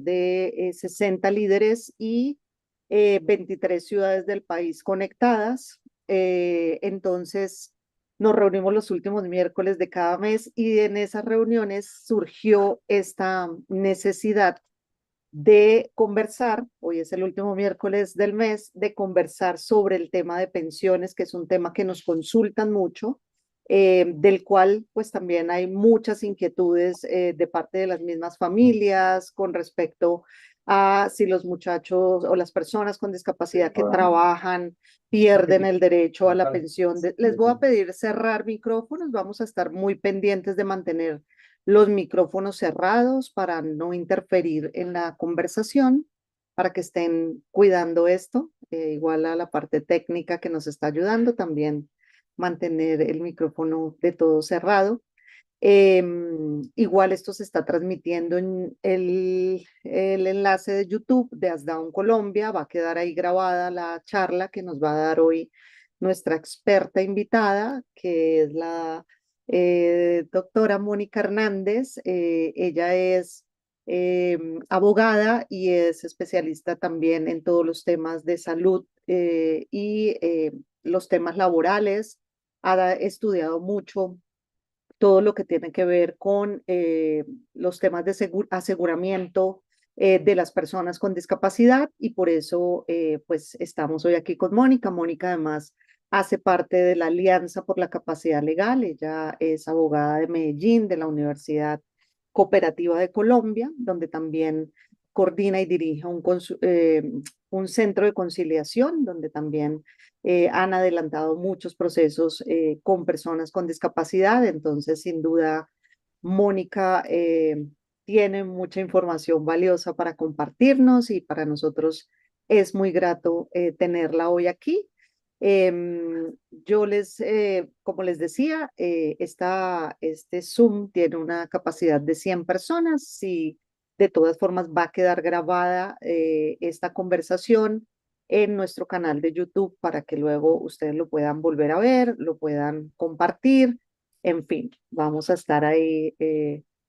de 60 líderes y 23 ciudades del país conectadas. Entonces, nos reunimos los últimos miércoles de cada mes y en esas reuniones surgió esta necesidad de conversar, hoy es el último miércoles del mes, de conversar sobre el tema de pensiones, que es un tema que nos consultan mucho, del cual pues también hay muchas inquietudes de parte de las mismas familias con respecto a si los muchachos o las personas con discapacidad que trabajan pierden el derecho a la pensión. Les voy a pedir cerrar micrófonos, vamos a estar muy pendientes de mantener los micrófonos cerrados para no interferir en la conversación, para que estén cuidando esto, igual a la parte técnica que nos está ayudando también mantener el micrófono de todo cerrado. Igual esto se está transmitiendo en el enlace de YouTube de Asdown Colombia, va a quedar ahí grabada la charla que nos va a dar hoy nuestra experta invitada, que es la doctora Mónica Hernández. Ella es abogada y es especialista también en todos los temas de salud y los temas laborales. Ha estudiado mucho todo lo que tiene que ver con los temas de aseguramiento de las personas con discapacidad y por eso pues estamos hoy aquí con Mónica. Mónica además hace parte de la Alianza por la Capacidad Legal. Ella es abogada de Medellín, de la Universidad Cooperativa de Colombia, donde también coordina y dirige un centro de conciliación, donde también han adelantado muchos procesos con personas con discapacidad. Entonces, sin duda, Mónica tiene mucha información valiosa para compartirnos y para nosotros es muy grato tenerla hoy aquí. Como les decía, este Zoom tiene una capacidad de 100 personas. Si de todas formas va a quedar grabada esta conversación en nuestro canal de YouTube para que luego ustedes lo puedan volver a ver, lo puedan compartir. En fin, vamos a estar ahí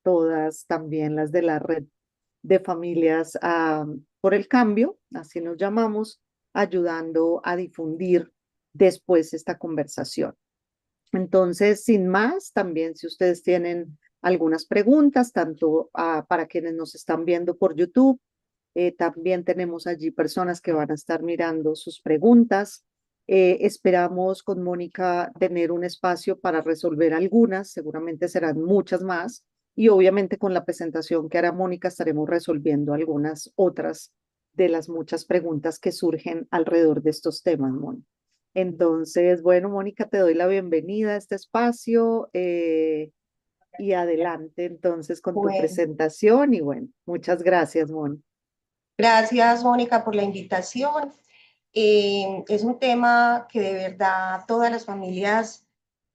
todas también las de la red de familias por el cambio, así nos llamamos, ayudando a difundir después esta conversación. Entonces, sin más, también si ustedes tienen algunas preguntas, tanto para quienes nos están viendo por YouTube, también tenemos allí personas que van a estar mirando sus preguntas. Esperamos con Mónica tener un espacio para resolver algunas, seguramente serán muchas más, y obviamente con la presentación que hará Mónica estaremos resolviendo algunas otras de las muchas preguntas que surgen alrededor de estos temas, Mónica. Entonces, bueno, Mónica, te doy la bienvenida a este espacio y adelante entonces con tu Bueno, presentación y bueno, muchas gracias, Mónica. gracias, Mónica, por la invitación. Es un tema que de verdad todas las familias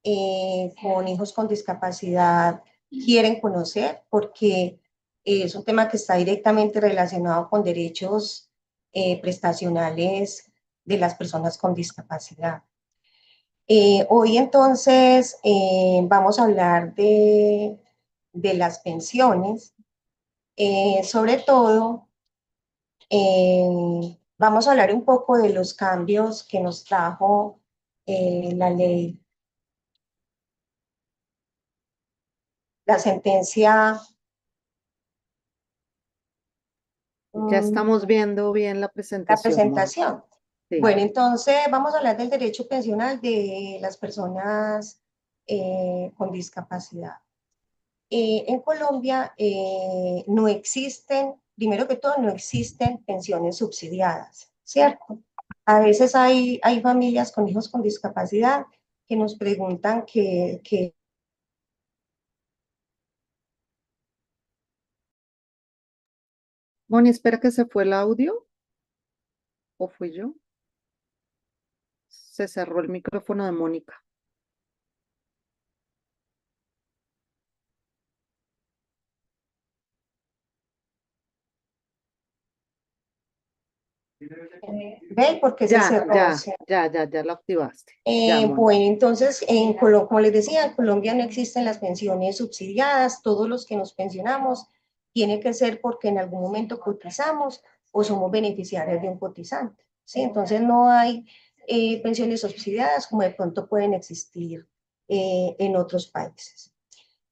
con hijos con discapacidad quieren conocer porque es un tema que está directamente relacionado con derechos prestacionales de las personas con discapacidad. Hoy entonces vamos a hablar de las pensiones, sobre todo. Vamos a hablar un poco de los cambios que nos trajo la ley, la sentencia. Ya estamos viendo bien la La presentación, Mónica. presentación. Sí. Bueno, entonces vamos a hablar del derecho pensional de las personas con discapacidad. En Colombia no existen, primero que todo, no existen pensiones subsidiadas, ¿cierto? A veces hay familias con hijos con discapacidad que nos preguntan que Moni, espera que se fue el audio o fui yo. Se cerró el micrófono de Mónica. ve por qué se Ya, cerró. ya, ya lo activaste. Ya, Mónica. Bueno, entonces, como les decía, en Colombia no existen las pensiones subsidiadas. Todos los que nos pensionamos tiene que ser porque en algún momento cotizamos o somos beneficiarios de un cotizante, ¿sí? Entonces no hay pensiones subsidiadas como de pronto pueden existir en otros países.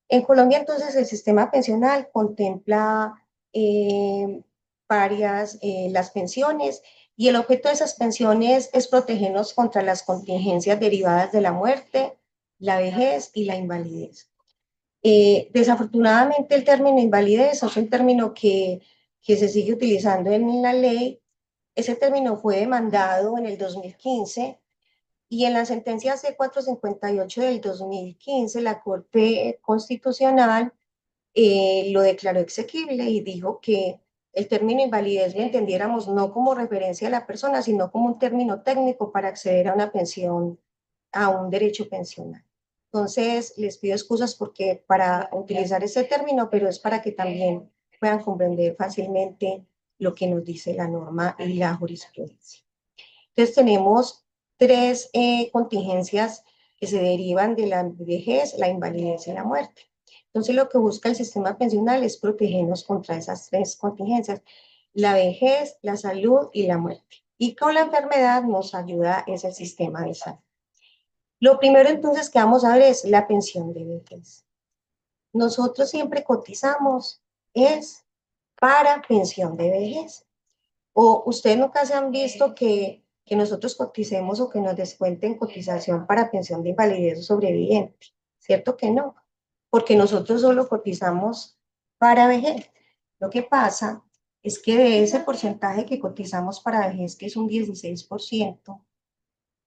En Colombia, entonces, el sistema pensional contempla las pensiones, y el objeto de esas pensiones es protegernos contra las contingencias derivadas de la muerte, la vejez y la invalidez. Desafortunadamente, el término invalidez es un término que se sigue utilizando en la ley. Ese término fue demandado en el 2015 y en la sentencia C458 del 2015, la Corte Constitucional lo declaró exequible y dijo que el término invalidez lo entendiéramos no como referencia a la persona, sino como un término técnico para acceder a una pensión, a un derecho pensional. Entonces, les pido excusas porque para utilizar ese término, pero es para que también puedan comprender fácilmente lo que nos dice la norma y la jurisprudencia. Entonces, tenemos tres contingencias que se derivan de la vejez, la invalidez y la muerte. Entonces, lo que busca el sistema pensional es protegernos contra esas tres contingencias: la vejez, la salud y la muerte. Y con la enfermedad nos ayuda es el sistema de salud. Lo primero entonces que vamos a ver es la pensión de vejez. Nosotros siempre cotizamos es para pensión de vejez. O ustedes nunca se han visto que nosotros coticemos o que nos descuenten cotización para pensión de invalidez o sobreviviente. ¿Cierto que no? Porque nosotros solo cotizamos para vejez. Lo que pasa es que de ese porcentaje que cotizamos para vejez, que es un 16%,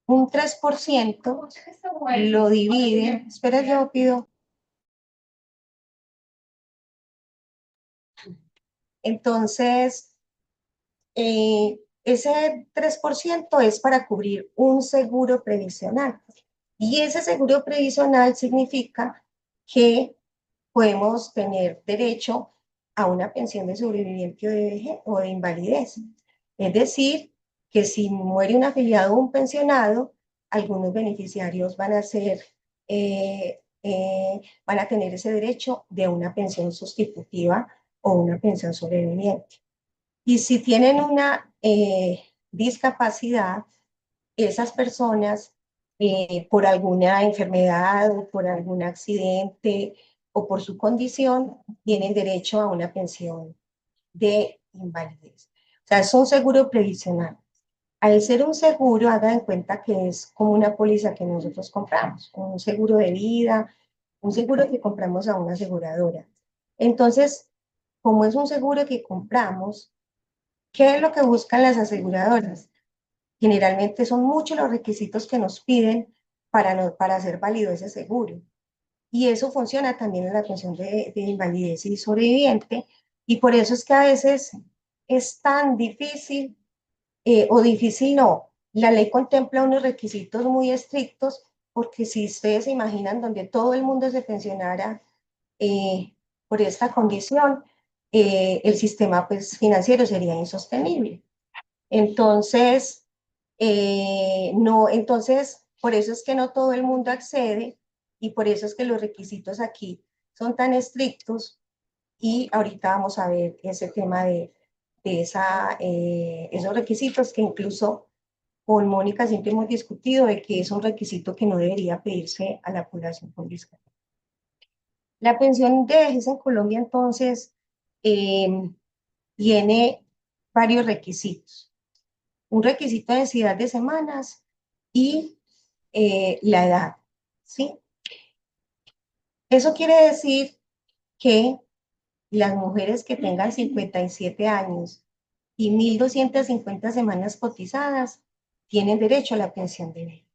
un 3% lo divide. Espera, yo pido. Entonces, ese 3% es para cubrir un seguro previsional. Y ese seguro previsional significa que podemos tener derecho a una pensión de sobreviviente o de vejez o de invalidez. Es decir, que si muere un afiliado o un pensionado, algunos beneficiarios van a tener ese derecho de una pensión sustitutiva o una pensión sobreviviente. Y si tienen una discapacidad, esas personas, por alguna enfermedad o por algún accidente o por su condición, tienen derecho a una pensión de invalidez. O sea, es un seguro previsional. Al ser un seguro, hagan en cuenta que es como una póliza que nosotros compramos, un seguro de vida, un seguro que compramos a una aseguradora. Entonces, como es un seguro que compramos, ¿qué es lo que buscan las aseguradoras? Generalmente son muchos los requisitos que nos piden para hacer válido ese seguro. Y eso funciona también en la pensión de invalidez y sobreviviente. Y por eso es que a veces es tan difícil, o difícil no, la ley contempla unos requisitos muy estrictos, porque si ustedes se imaginan donde todo el mundo se pensionara eh, por esta condición, el sistema pues, financiero sería insostenible. Entonces, no, entonces, por eso es que no todo el mundo accede y por eso es que los requisitos aquí son tan estrictos, y ahorita vamos a ver ese tema de esos requisitos que incluso con Mónica siempre hemos discutido de que es un requisito que no debería pedirse a la población con discapacidad. La pensión de vejez en Colombia entonces eh, tiene varios requisitos: un requisito de densidad de semanas y la edad, ¿sí? Eso quiere decir que las mujeres que tengan 57 años y 1.250 semanas cotizadas tienen derecho a la pensión de vejez.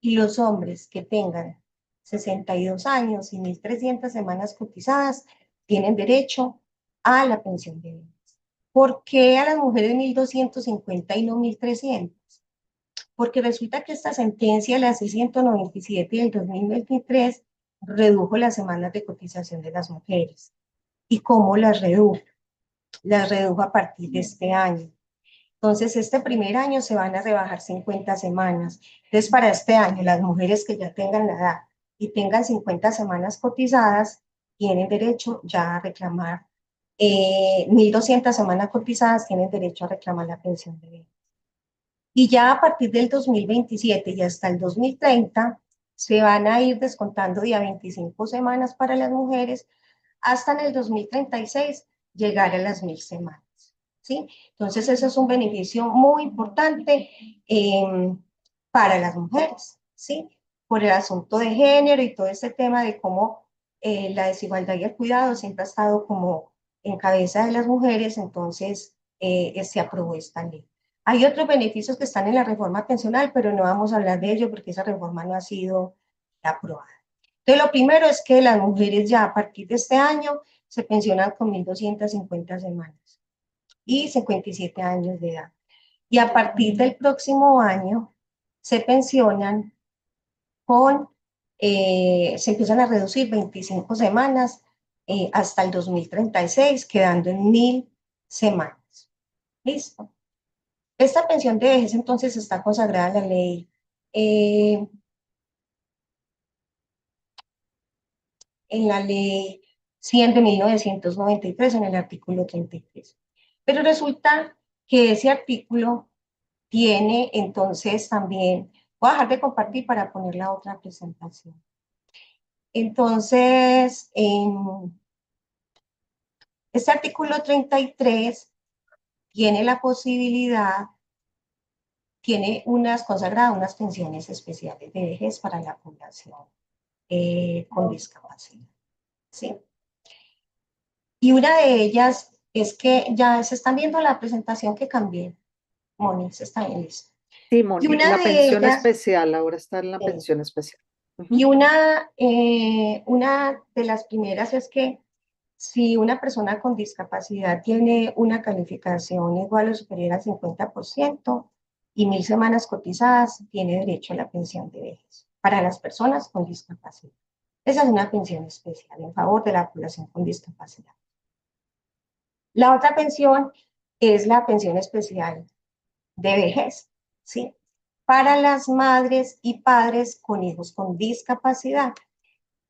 Y los hombres que tengan 62 años y 1.300 semanas cotizadas tienen derecho a la pensión de vejez. ¿Por qué a las mujeres 1.250 y no 1.300? Porque resulta que esta sentencia, la C-197 del 2023, redujo las semanas de cotización de las mujeres. ¿Y cómo las redujo? Las redujo a partir de este año. Entonces, este primer año se van a rebajar 50 semanas. Entonces, para este año, las mujeres que ya tengan la edad y tengan 50 semanas cotizadas, tienen derecho ya a reclamar 1.200 semanas cotizadas tienen derecho a reclamar la pensión de vejez. Y ya a partir del 2027 y hasta el 2030 se van a ir descontando día 25 semanas para las mujeres hasta en el 2036 llegar a las 1.000 semanas. ¿Sí? Entonces, ese es un beneficio muy importante para las mujeres, ¿sí? Por el asunto de género y todo este tema de cómo la desigualdad y el cuidado siempre ha estado como en cabeza de las mujeres, entonces se aprobó esta ley. Hay otros beneficios que están en la reforma pensional, pero no vamos a hablar de ello porque esa reforma no ha sido aprobada. Entonces, lo primero es que las mujeres ya a partir de este año se pensionan con 1.250 semanas y 57 años de edad. Y a partir del próximo año se pensionan con, se empiezan a reducir 25 semanas hasta el 2036, quedando en 1.000 semanas. ¿Listo? Esta pensión de vejez entonces está consagrada eh, en la ley 100 de 1993, en el artículo 33. Pero resulta que ese artículo tiene entonces también, voy a dejar de compartir para poner la otra presentación. Entonces, en este artículo 33 tiene la posibilidad, tiene unas consagradas, unas pensiones especiales de vejez para la población con discapacidad. ¿Sí? Y una de ellas es que ya se están viendo la presentación que cambié, Moni, se está bien listo. Sí, Y Moni, una la de pensión ellas, especial, ahora está en la pensión especial. y Ujú. una de las primeras es que si una persona con discapacidad tiene una calificación igual o superior al 50% y 1.000 semanas cotizadas, tiene derecho a la pensión de vejez para las personas con discapacidad. Esa es una pensión especial en favor de la población con discapacidad. La otra pensión es la pensión especial de vejez, ¿sí? Para las madres y padres con hijos con discapacidad.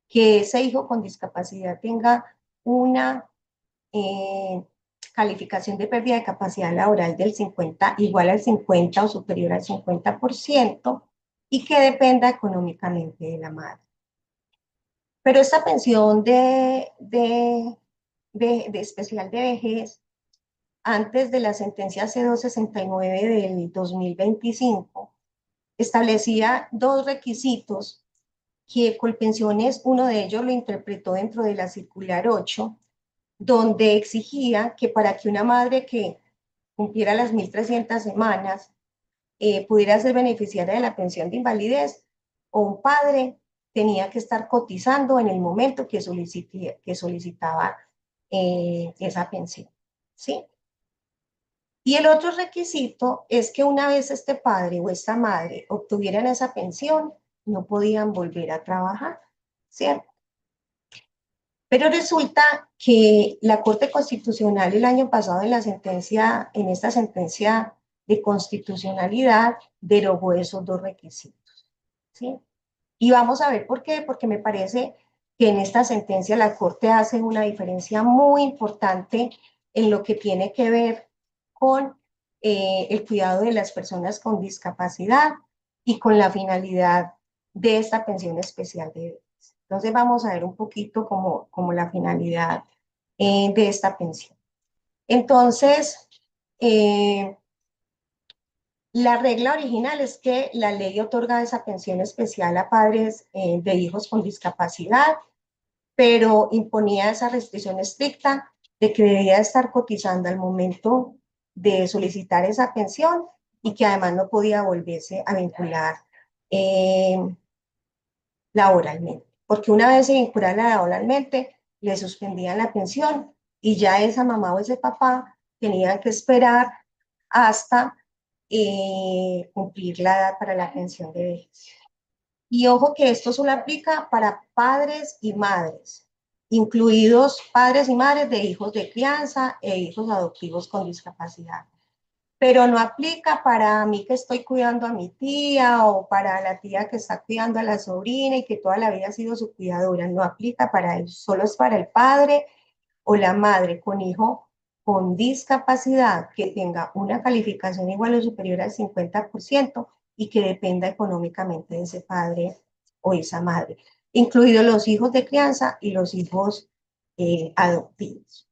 Que ese hijo con discapacidad tenga una calificación de pérdida de capacidad laboral del 50, igual al 50 o superior al 50%, y que dependa económicamente de la madre. Pero esta pensión de especial de vejez, antes de la sentencia C269 del 2025, establecía dos requisitos que Colpensiones, uno de ellos lo interpretó dentro de la circular 8, donde exigía que para que una madre que cumpliera las 1.300 semanas pudiera ser beneficiaria de la pensión de invalidez, o un padre tenía que estar cotizando en el momento que solicitaba esa pensión. ¿Sí? Y el otro requisito es que una vez este padre o esta madre obtuvieran esa pensión, no podían volver a trabajar, ¿cierto? Pero resulta que la Corte Constitucional el año pasado en esta sentencia de constitucionalidad, derogó esos dos requisitos, ¿sí? Y vamos a ver por qué, porque me parece que en esta sentencia la Corte hace una diferencia muy importante en lo que tiene que ver con el cuidado de las personas con discapacidad y con la finalidad de esta pensión especial de bebés. Entonces vamos a ver un poquito como la finalidad de esta pensión. Entonces, la regla original es que la ley otorga esa pensión especial a padres de hijos con discapacidad, pero imponía esa restricción estricta de que debía estar cotizando al momento de solicitar esa pensión y que además no podía volverse a vincular eh, laboralmente, porque una vez se vinculaba laboralmente, le suspendían la pensión y ya esa mamá o ese papá tenían que esperar hasta cumplir la edad para la pensión de vejez. Y ojo que esto solo aplica para padres y madres, incluidos padres y madres de hijos de crianza e hijos adoptivos con discapacidad. Pero no aplica para mí que estoy cuidando a mi tía o para la tía que está cuidando a la sobrina y que toda la vida ha sido su cuidadora. No aplica para él, solo es para el padre o la madre con hijo con discapacidad que tenga una calificación igual o superior al 50% y que dependa económicamente de ese padre o esa madre, incluidos los hijos de crianza y los hijos adoptivos.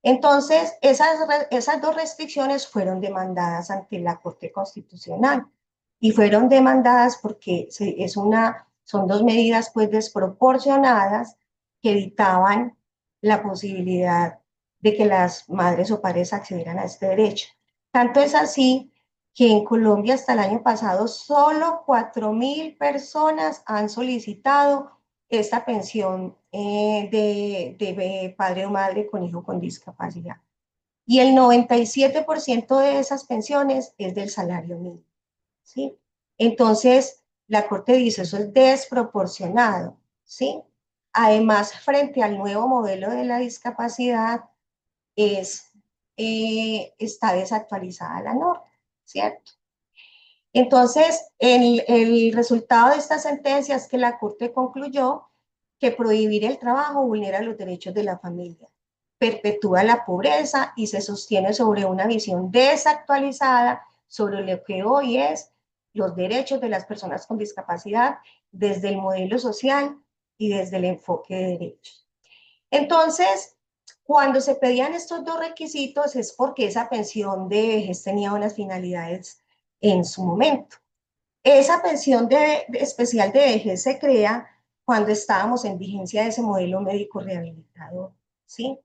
Entonces, esas dos restricciones fueron demandadas ante la Corte Constitucional y fueron demandadas porque son dos medidas pues desproporcionadas que evitaban la posibilidad de que las madres o padres accedieran a este derecho. Tanto es así que en Colombia hasta el año pasado solo 4.000 personas han solicitado esta pensión de padre o madre con hijo con discapacidad. Y el 97% de esas pensiones es del salario mínimo, ¿sí? Entonces, la Corte dice, eso es desproporcionado, ¿sí? Además, frente al nuevo modelo de la discapacidad, es, está desactualizada la norma, ¿cierto? Entonces, el resultado de esta sentencia es que la Corte concluyó que prohibir el trabajo vulnera los derechos de la familia, perpetúa la pobreza y se sostiene sobre una visión desactualizada sobre lo que hoy es los derechos de las personas con discapacidad desde el modelo social y desde el enfoque de derechos. Entonces, cuando se pedían estos dos requisitos es porque esa pensión de vejez tenía unas finalidades en su momento. Esa pensión especial de vejez se crea cuando estábamos en vigencia de ese modelo médico rehabilitador, ¿sí?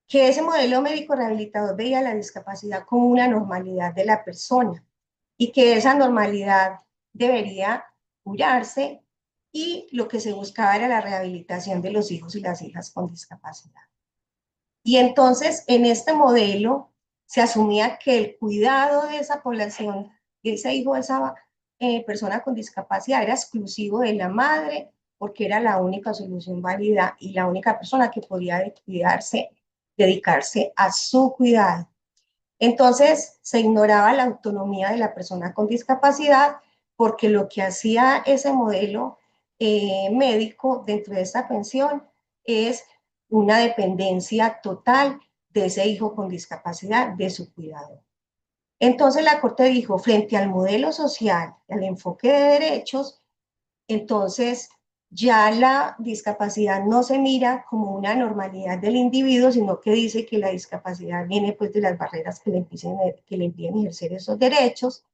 Que ese modelo médico rehabilitador veía la discapacidad como una normalidad de la persona y que esa normalidad debería curarse y lo que se buscaba era la rehabilitación de los hijos y las hijas con discapacidad. Y entonces en este modelo se asumía que el cuidado de esa población, de ese hijo, de esa persona con discapacidad era exclusivo de la madre porque era la única solución válida y la única persona que podía cuidarse, dedicarse a su cuidado. Entonces se ignoraba la autonomía de la persona con discapacidad porque lo que hacía ese modelo médico dentro de esta pensión es una dependencia total de ese hijo con discapacidad, de su cuidado. Entonces la Corte dijo, frente al modelo social, al enfoque de derechos, entonces ya la discapacidad no se mira como una normalidad del individuo, sino que dice que la discapacidad viene pues de las barreras que le impiden ejercer esos derechos.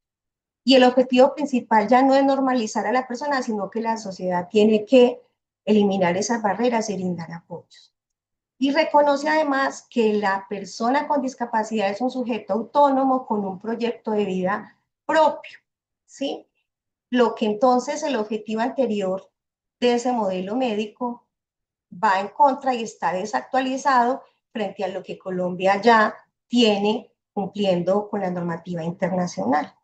Y el objetivo principal ya no es normalizar a la persona, sino que la sociedad tiene que eliminar esas barreras y brindar apoyos. Y reconoce además que la persona con discapacidad es un sujeto autónomo con un proyecto de vida propio, ¿sí? Lo que entonces el objetivo anterior de ese modelo médico va en contra y está desactualizado frente a lo que Colombia ya tiene cumpliendo con la normativa internacional.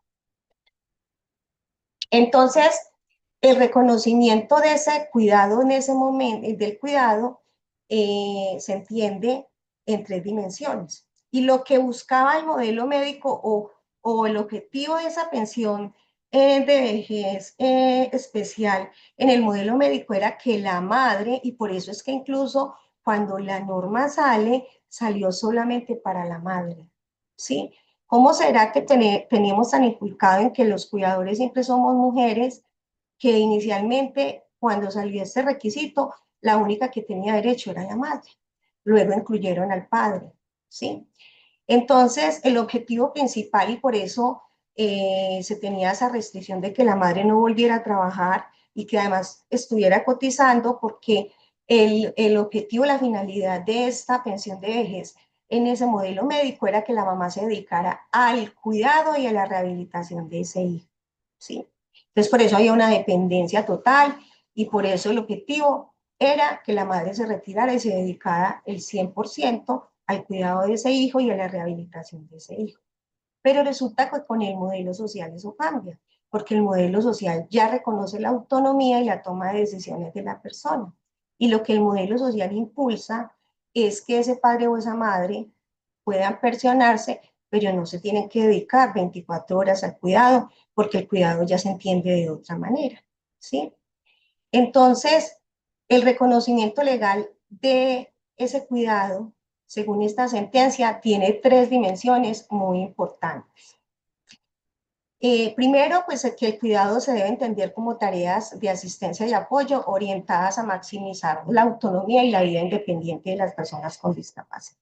Entonces, el reconocimiento de ese cuidado en ese momento, del cuidado, se entiende en tres dimensiones. Y lo que buscaba el modelo médico o el objetivo de esa pensión de vejez especial en el modelo médico era que la madre, y por eso es que incluso cuando la norma sale, salió solamente para la madre, ¿sí? ¿Cómo será que tenemos tan inculcado en que los cuidadores siempre somos mujeres, que inicialmente cuando salió este requisito, la única que tenía derecho era la madre? Luego incluyeron al padre, ¿sí? Entonces, el objetivo principal, y por eso se tenía esa restricción de que la madre no volviera a trabajar y que además estuviera cotizando, porque el objetivo, la finalidad de esta pensión de vejez en ese modelo médico era que la mamá se dedicara al cuidado y a la rehabilitación de ese hijo, ¿sí? Entonces, por eso había una dependencia total y por eso el objetivo era que la madre se retirara y se dedicara el 100% al cuidado de ese hijo y a la rehabilitación de ese hijo. Pero resulta que con el modelo social eso cambia, porque el modelo social ya reconoce la autonomía y la toma de decisiones de la persona. Y lo que el modelo social impulsa es que ese padre o esa madre puedan pensionarse, pero no se tienen que dedicar 24 horas al cuidado, porque el cuidado ya se entiende de otra manera, ¿sí? Entonces, el reconocimiento legal de ese cuidado, según esta sentencia, tiene tres dimensiones muy importantes. Primero, pues que el cuidado se debe entender como tareas de asistencia y apoyo orientadas a maximizar la autonomía y la vida independiente de las personas con discapacidad.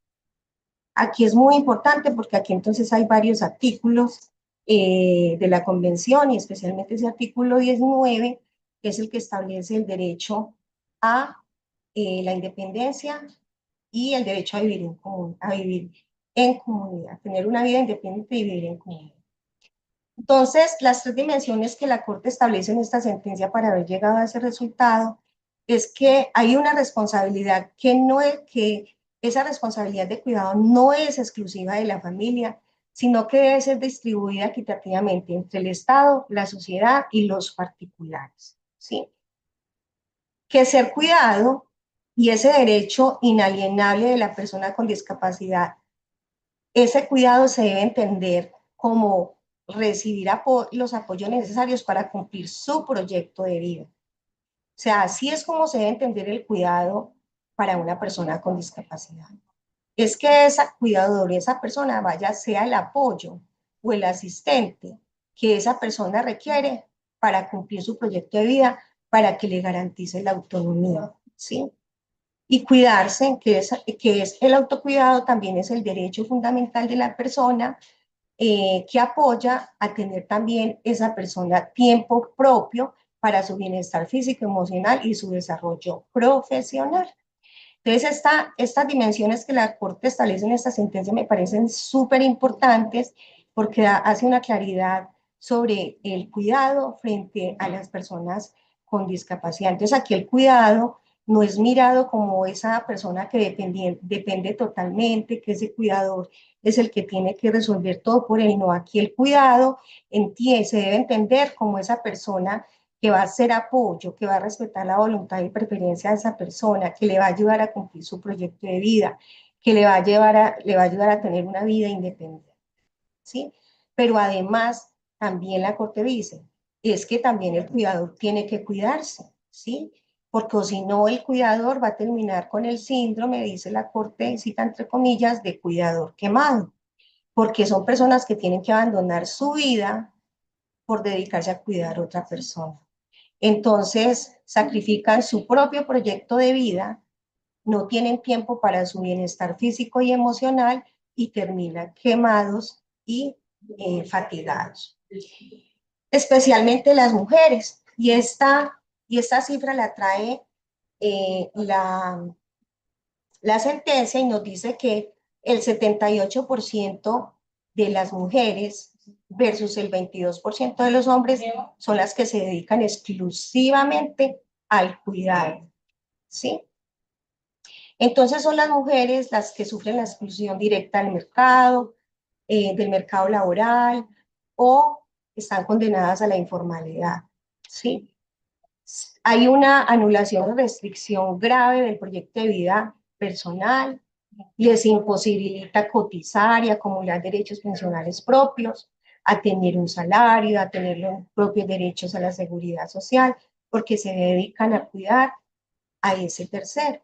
Aquí es muy importante porque aquí entonces hay varios artículos de la convención y especialmente ese artículo 19, que es el que establece el derecho a la independencia y el derecho a vivir en comunidad, tener una vida independiente y vivir en comunidad. Entonces, las tres dimensiones que la Corte establece en esta sentencia para haber llegado a ese resultado es que hay una responsabilidad que no es que esa responsabilidad de cuidado no es exclusiva de la familia, sino que debe ser distribuida equitativamente entre el Estado, la sociedad y los particulares, ¿sí? Que ser cuidado y ese derecho inalienable de la persona con discapacidad, ese cuidado se debe entender como recibir los apoyos necesarios para cumplir su proyecto de vida. O sea, así es como se debe entender el cuidado para una persona con discapacidad. Es que esa cuidadora, esa persona vaya, sea el apoyo o el asistente que esa persona requiere para cumplir su proyecto de vida, para que le garantice la autonomía, ¿sí? Y cuidarse, que es el autocuidado, también es el derecho fundamental de la persona que apoya a tener también esa persona tiempo propio para su bienestar físico, emocional y su desarrollo profesional. Entonces, estas dimensiones que la Corte establece en esta sentencia me parecen súper importantes porque hace una claridad sobre el cuidado frente a las personas con discapacidad. Entonces, aquí el cuidado no es mirado como esa persona que depende totalmente, que ese cuidador es el que tiene que resolver todo por él. No, aquí el cuidado se debe entender como esa persona que va a ser apoyo, que va a respetar la voluntad y preferencia de esa persona, que le va a ayudar a cumplir su proyecto de vida, que le va a ayudar a tener una vida independiente, ¿sí? Pero además, también la Corte dice, es que también el cuidador tiene que cuidarse, ¿sí? Porque si no, el cuidador va a terminar con el síndrome, dice la Corte, cita entre comillas, de cuidador quemado, porque son personas que tienen que abandonar su vida por dedicarse a cuidar a otra persona. Entonces, sacrifican su propio proyecto de vida, no tienen tiempo para su bienestar físico y emocional y terminan quemados y fatigados. Especialmente las mujeres. Y esta cifra la trae la sentencia y nos dice que el 78% de las mujeres versus el 22% de los hombres son las que se dedican exclusivamente al cuidado, ¿sí? Entonces son las mujeres las que sufren la exclusión directa del mercado laboral o están condenadas a la informalidad, ¿sí? Hay una anulación o restricción grave del proyecto de vida personal, les imposibilita cotizar y acumular derechos pensionales propios, a tener un salario, a tener los propios derechos a la seguridad social, porque se dedican a cuidar a ese tercero.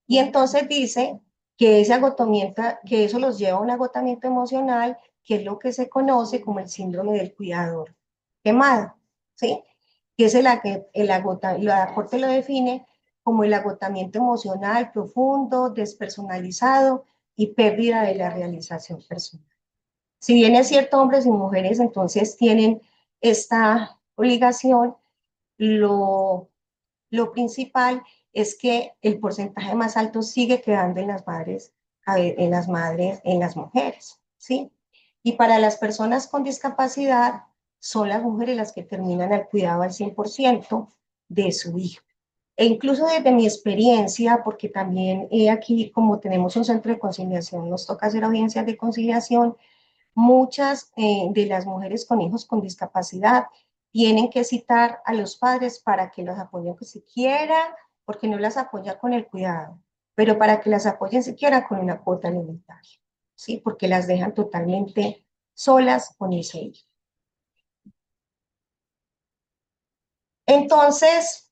Y entonces dice que ese agotamiento, que eso los lleva a un agotamiento emocional, que es lo que se conoce como el síndrome del cuidador quemado, ¿sí? Que es la Corte lo define como el agotamiento emocional profundo, despersonalizado y pérdida de la realización personal. Si bien es cierto, hombres y mujeres entonces tienen esta obligación, lo, lo principal es que el porcentaje más alto sigue quedando en las mujeres, ¿sí? Y para las personas con discapacidad, son las mujeres las que terminan el cuidado al 100% de su hijo. E incluso desde mi experiencia, porque también aquí, como tenemos un centro de conciliación, nos toca hacer audiencias de conciliación, muchas de las mujeres con hijos con discapacidad tienen que citar a los padres para que los apoyen siquiera, porque no las apoya con el cuidado, pero para que las apoyen siquiera con una cuota alimentaria, ¿sí? Porque las dejan totalmente solas con ese hijo. Entonces,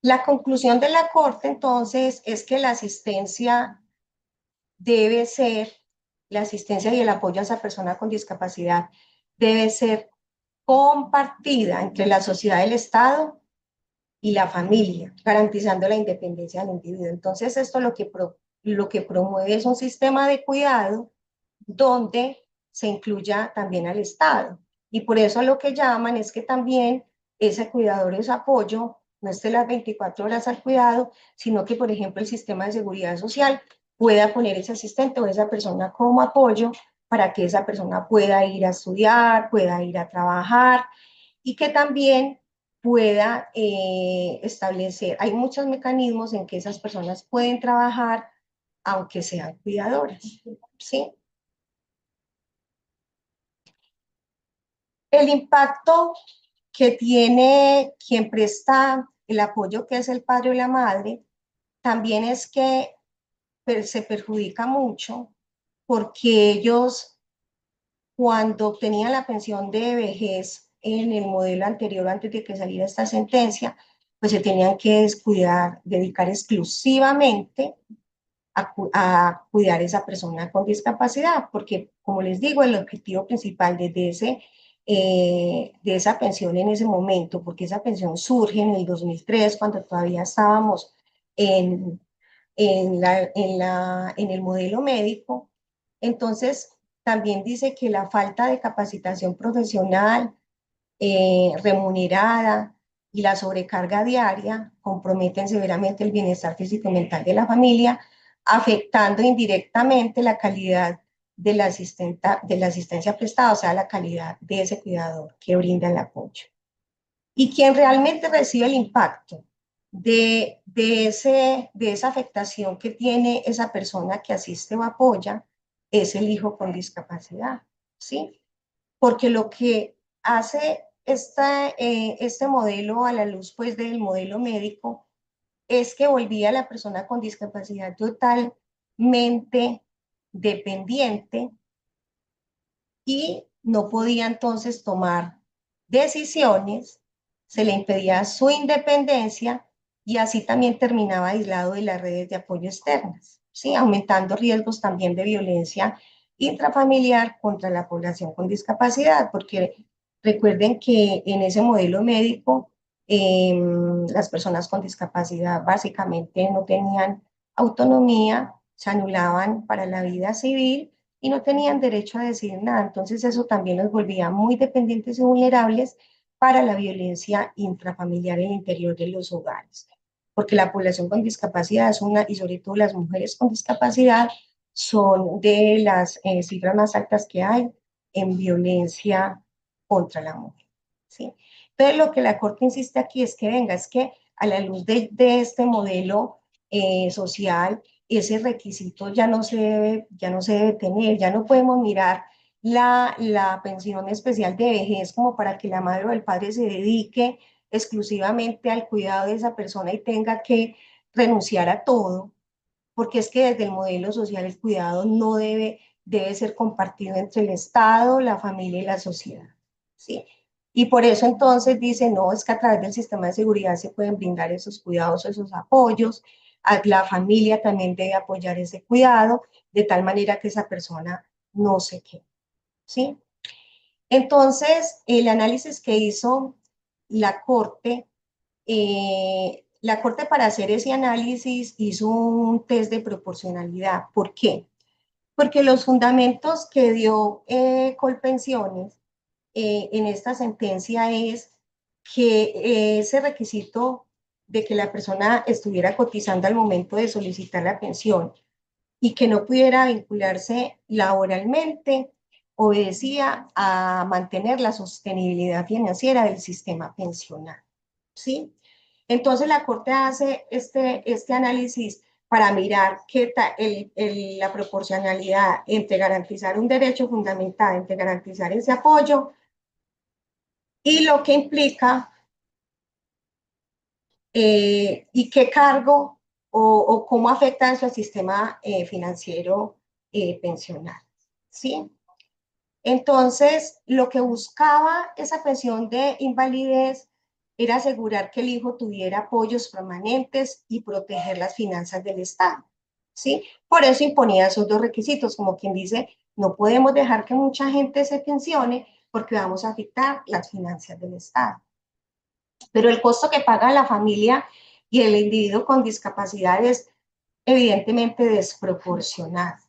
La conclusión de la Corte, entonces, es que la asistencia debe ser, la asistencia y el apoyo a esa persona con discapacidad debe ser compartida entre la sociedad del Estado y la familia, garantizando la independencia del individuo. Entonces, esto lo que promueve es un sistema de cuidado donde se incluya también al Estado. Y por eso lo que llaman es que también ese cuidador, ese apoyo, no esté las 24 horas al cuidado, sino que, por ejemplo, el sistema de seguridad social pueda poner ese asistente o esa persona como apoyo para que esa persona pueda ir a estudiar, pueda ir a trabajar y que también pueda establecer, hay muchos mecanismos en que esas personas pueden trabajar aunque sean cuidadoras, ¿sí? El impacto que tiene quien presta el apoyo, que es el padre o la madre, también es que se perjudica mucho porque ellos cuando obtenían la pensión de vejez en el modelo anterior, antes de que saliera esta sentencia, pues se tenían que descuidar, dedicar exclusivamente a cuidar a esa persona con discapacidad, porque como les digo, el objetivo principal de esa pensión en ese momento, porque esa pensión surge en el 2003, cuando todavía estábamos en, en el modelo médico, entonces también dice que la falta de capacitación profesional remunerada y la sobrecarga diaria comprometen severamente el bienestar físico y mental de la familia, afectando indirectamente la calidad de la asistencia prestada, o sea, la calidad de ese cuidador que brinda el apoyo. Y quien realmente recibe el impacto de esa afectación que tiene esa persona que asiste o apoya es el hijo con discapacidad, ¿sí? Porque lo que hace este modelo a la luz pues del modelo médico es que volvía a la persona con discapacidad totalmente dependiente y no podía entonces tomar decisiones, se le impedía su independencia y así también terminaba aislado de las redes de apoyo externas, ¿sí? Aumentando riesgos también de violencia intrafamiliar contra la población con discapacidad, porque recuerden que en ese modelo médico las personas con discapacidad básicamente no tenían autonomía, se anulaban para la vida civil y no tenían derecho a decidir nada. Entonces eso también los volvía muy dependientes y vulnerables para la violencia intrafamiliar en el interior de los hogares. Porque la población con discapacidad es una, y sobre todo las mujeres con discapacidad, son de las cifras más altas que hay en violencia contra la mujer. ¿Sí? Entonces lo que la Corte insiste aquí es que venga, es que a la luz de este modelo social, ese requisito ya no se debe tener, ya no podemos mirar la pensión especial de vejez como para que la madre o el padre se dedique exclusivamente al cuidado de esa persona y tenga que renunciar a todo, porque es que desde el modelo social el cuidado no debe ser compartido entre el Estado, la familia y la sociedad, ¿sí? Y por eso entonces dice, no, es que a través del sistema de seguridad se pueden brindar esos cuidados, esos apoyos, a la familia también debe apoyar ese cuidado, de tal manera que esa persona no se quede, ¿sí? Entonces, el análisis que hizo la Corte, la Corte para hacer ese análisis hizo un test de proporcionalidad. ¿Por qué? Porque los fundamentos que dio Colpensiones en esta sentencia es que ese requisito de que la persona estuviera cotizando al momento de solicitar la pensión y que no pudiera vincularse laboralmente, obedecía a mantener la sostenibilidad financiera del sistema pensional, ¿sí? Entonces la Corte hace este análisis para mirar la proporcionalidad entre garantizar un derecho fundamental, entre garantizar ese apoyo y lo que implica y qué cargo o cómo afecta eso al sistema financiero pensional, ¿sí? Entonces, lo que buscaba esa pensión de invalidez era asegurar que el hijo tuviera apoyos permanentes y proteger las finanzas del Estado, ¿sí? Por eso imponía esos dos requisitos, como quien dice, no podemos dejar que mucha gente se pensione porque vamos a afectar las finanzas del Estado. Pero el costo que paga la familia y el individuo con discapacidad es evidentemente desproporcionado,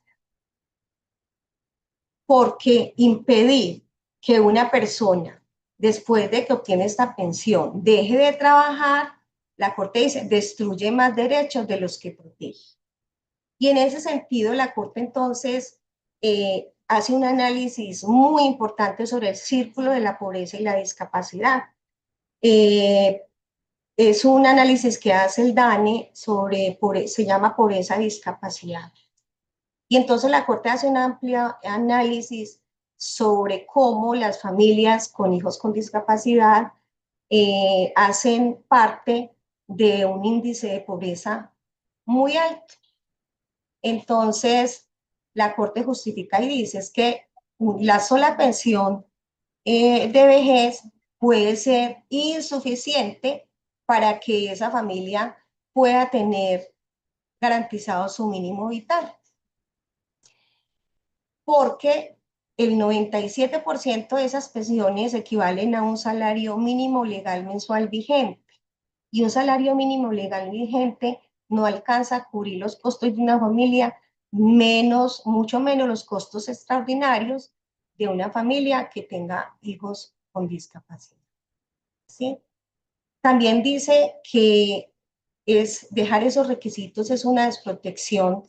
porque impedir que una persona, después de que obtiene esta pensión, deje de trabajar, la Corte dice, destruye más derechos de los que protege. Y en ese sentido, la Corte entonces hace un análisis muy importante sobre el círculo de la pobreza y la discapacidad. Eh, es un análisis que hace el DANE sobre, se llama pobreza y discapacidad. Y entonces la Corte hace un amplio análisis sobre cómo las familias con hijos con discapacidad hacen parte de un índice de pobreza muy alto. Entonces, la Corte justifica y dice es que la sola pensión de vejez puede ser insuficiente para que esa familia pueda tener garantizado su mínimo vital, porque el 97% de esas pensiones equivalen a un salario mínimo legal mensual vigente, y un salario mínimo legal vigente no alcanza a cubrir los costos de una familia, mucho menos los costos extraordinarios de una familia que tenga hijos con discapacidad, ¿sí? También dice que dejar esos requisitos es una desprotección,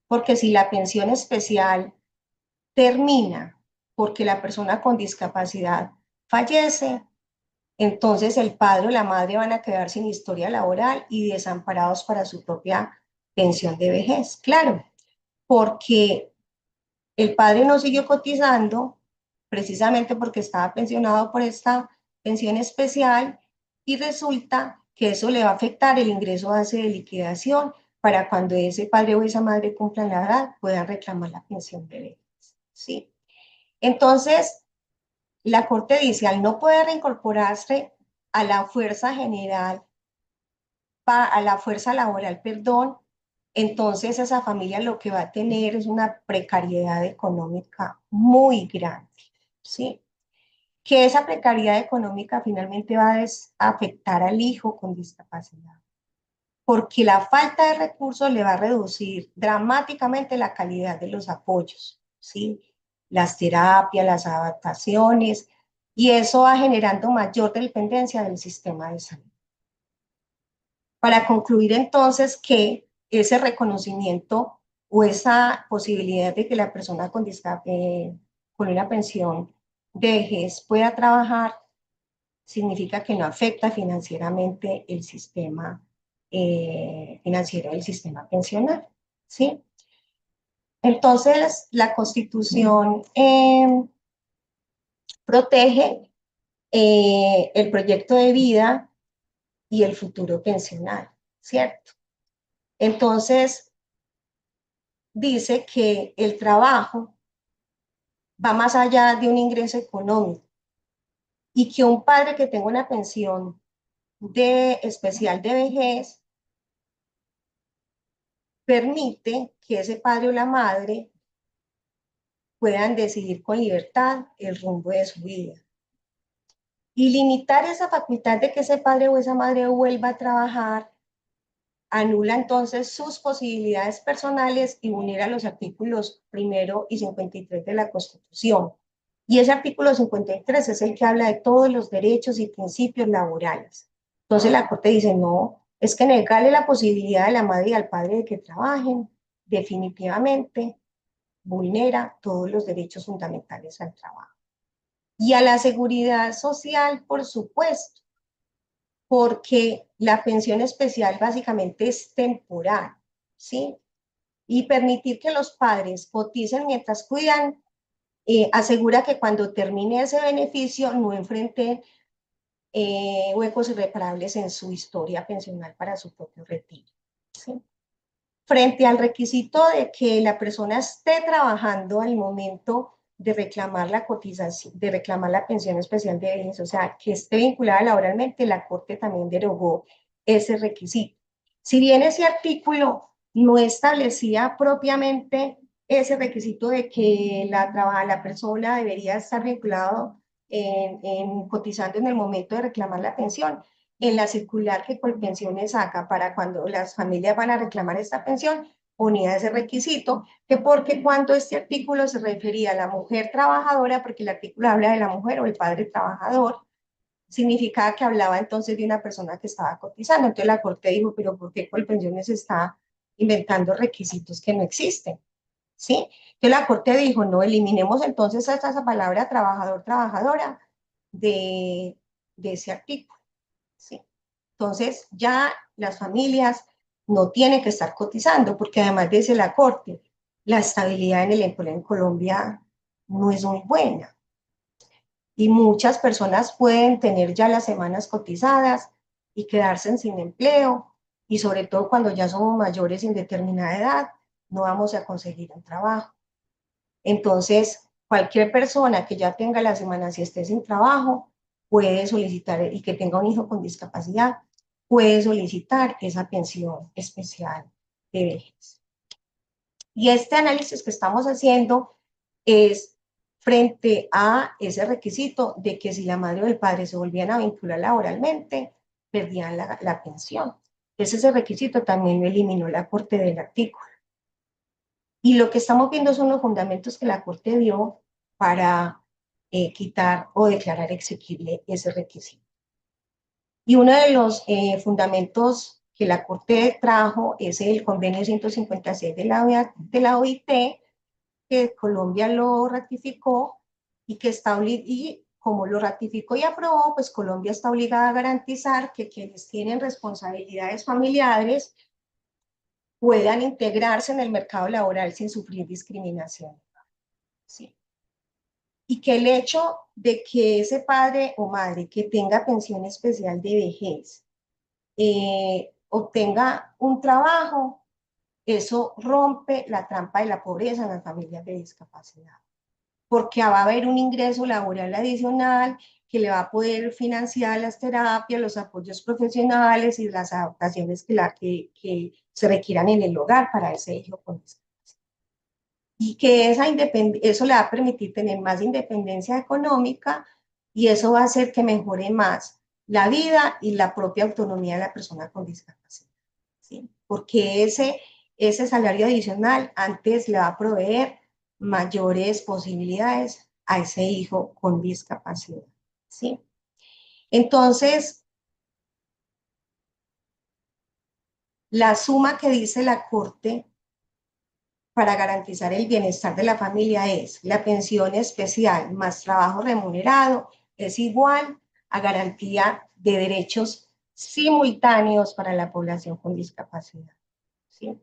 porque si la pensión especial termina porque la persona con discapacidad fallece, entonces el padre o la madre van a quedar sin historia laboral y desamparados para su propia pensión de vejez. Claro, porque el padre no siguió cotizando precisamente porque estaba pensionado por esta pensión especial, y resulta que eso le va a afectar el ingreso base de liquidación para cuando ese padre o esa madre cumplan la edad puedan reclamar la pensión de vejez, ¿sí? Entonces, la Corte dice, al no poder reincorporarse a la fuerza general, a la fuerza laboral, perdón, entonces esa familia lo que va a tener es una precariedad económica muy grande, ¿sí? Que esa precariedad económica finalmente va a afectar al hijo con discapacidad, porque la falta de recursos le va a reducir dramáticamente la calidad de los apoyos, ¿sí? Las terapias, las adaptaciones, y eso va generando mayor dependencia del sistema de salud. Para concluir entonces que ese reconocimiento o esa posibilidad de que la persona con una pensión de vejez pueda trabajar, significa que no afecta financieramente el sistema financiero del sistema pensional, ¿sí? Entonces, la Constitución protege el proyecto de vida y el futuro pensional, ¿cierto? Entonces, dice que el trabajo va más allá de un ingreso económico, y que un padre que tenga una pensión de especial de vejez permite que ese padre o la madre puedan decidir con libertad el rumbo de su vida. Y limitar esa facultad de que ese padre o esa madre vuelva a trabajar anula entonces sus posibilidades personales y vulnera los artículos 1 y 53 de la Constitución. Y ese artículo 53 es el que habla de todos los derechos y principios laborales. Entonces la Corte dice, no, es que negarle la posibilidad a la madre y al padre de que trabajen, definitivamente vulnera todos los derechos fundamentales al trabajo. Y a la seguridad social, por supuesto, porque la pensión especial básicamente es temporal, ¿sí? Y permitir que los padres coticen mientras cuidan, asegura que cuando termine ese beneficio no enfrenten huecos irreparables en su historia pensional para su propio retiro, ¿sí? Frente al requisito de que la persona esté trabajando al momento de reclamar la cotización, de reclamar la pensión especial de vejez, o sea, que esté vinculada laboralmente, la Corte también derogó ese requisito. Si bien ese artículo no establecía propiamente ese requisito de que la persona debería estar vinculado cotizando en el momento de reclamar la pensión, en la circular que Colpensiones saca para cuando las familias van a reclamar esta pensión, ponía ese requisito, que porque cuando este artículo se refería a la mujer trabajadora, porque el artículo habla de la mujer o el padre trabajador, significaba que hablaba entonces de una persona que estaba cotizando. Entonces la Corte dijo, pero ¿por qué Colpensiones está inventando requisitos que no existen? ¿Sí? Entonces la Corte dijo, no, eliminemos entonces hasta esa palabra trabajador, trabajadora de ese artículo. ¿Sí? Entonces ya las familias no tienen que estar cotizando, porque además dice la Corte, la estabilidad en el empleo en Colombia no es muy buena. Y muchas personas pueden tener ya las semanas cotizadas y quedarse sin empleo, y sobre todo cuando ya somos mayores sin determinada edad, no vamos a conseguir un trabajo. Entonces, cualquier persona que ya tenga las semanas y esté sin trabajo puede solicitar, y que tenga un hijo con discapacidad, puede solicitar esa pensión especial de vejez. Y este análisis que estamos haciendo es frente a ese requisito de que si la madre o el padre se volvían a vincular laboralmente, perdían la pensión. Entonces ese requisito también lo eliminó la Corte del artículo. Y lo que estamos viendo son los fundamentos que la Corte dio para quitar o declarar exequible ese requisito. Y uno de los fundamentos que la Corte trajo es el convenio 156 de la OIT, que Colombia lo ratificó y que está y como lo ratificó y aprobó, pues Colombia está obligada a garantizar que quienes tienen responsabilidades familiares puedan integrarse en el mercado laboral sin sufrir discriminación. ¿Sí? Y que el hecho de que ese padre o madre que tenga pensión especial de vejez obtenga un trabajo, eso rompe la trampa de la pobreza en las familias de discapacidad, porque va a haber un ingreso laboral adicional que le va a poder financiar las terapias, los apoyos profesionales y las adaptaciones que se requieran en el hogar para ese hijo con discapacidad. Y que eso le va a permitir tener más independencia económica, y eso va a hacer que mejore más la vida y la propia autonomía de la persona con discapacidad. ¿Sí? Porque ese salario adicional antes le va a proveer mayores posibilidades a ese hijo con discapacidad. ¿Sí? Entonces, la suma que dice la Corte para garantizar el bienestar de la familia es la pensión especial más trabajo remunerado es igual a garantía de derechos simultáneos para la población con discapacidad. ¿Sí?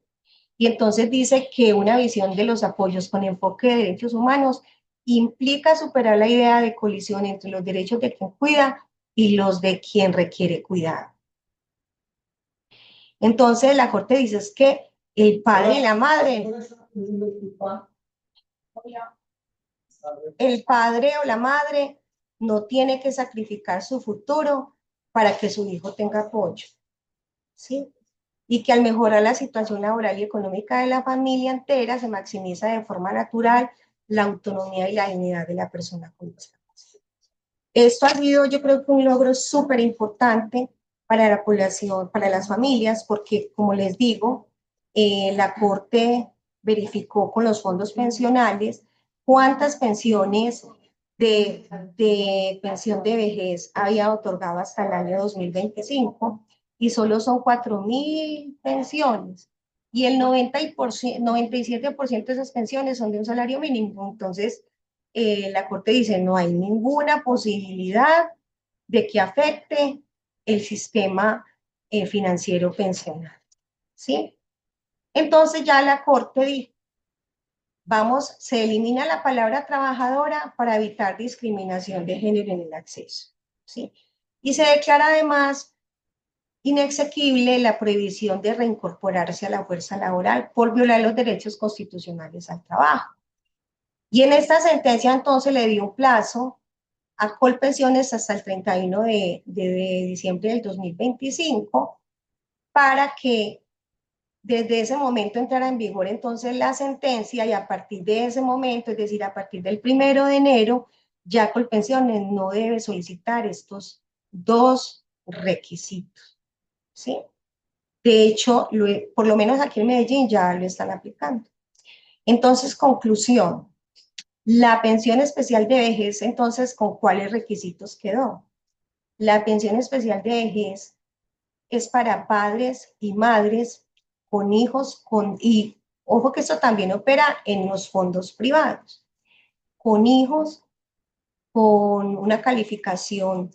Y entonces dice que una visión de los apoyos con enfoque de derechos humanos implica superar la idea de colisión entre los derechos de quien cuida y los de quien requiere cuidado. Entonces la Corte dice es que el padre y la madre, el padre o la madre no tiene que sacrificar su futuro para que su hijo tenga apoyo, ¿sí? Y que al mejorar la situación laboral y económica de la familia entera se maximiza de forma natural la autonomía y la dignidad de la persona con discapacidad. Esto ha sido, yo creo que un logro súper importante para la población, para las familias, porque como les digo, la Corte verificó con los fondos pensionales cuántas pensiones de pensión de vejez había otorgado hasta el año 2025, y solo son 4.000 pensiones, y el 97% de esas pensiones son de un salario mínimo. Entonces, la Corte dice no hay ninguna posibilidad de que afecte el sistema financiero pensional. ¿Sí? Entonces ya la Corte dijo, se elimina la palabra trabajadora para evitar discriminación de género en el acceso. ¿Sí? Y se declara además inexequible la prohibición de reincorporarse a la fuerza laboral por violar los derechos constitucionales al trabajo. Y en esta sentencia entonces le dio un plazo a Colpensiones hasta el 31 de diciembre del 2025 para que desde ese momento entrara en vigor entonces la sentencia y a partir de ese momento, es decir, a partir del 1 de enero, ya Colpensiones no debe solicitar estos dos requisitos, ¿sí? De hecho, por lo menos aquí en Medellín ya lo están aplicando. Entonces, conclusión, la pensión especial de vejez, entonces, ¿con cuáles requisitos quedó? La pensión especial de vejez es para padres y madres con hijos y ojo que esto también opera en los fondos privados, con hijos con una calificación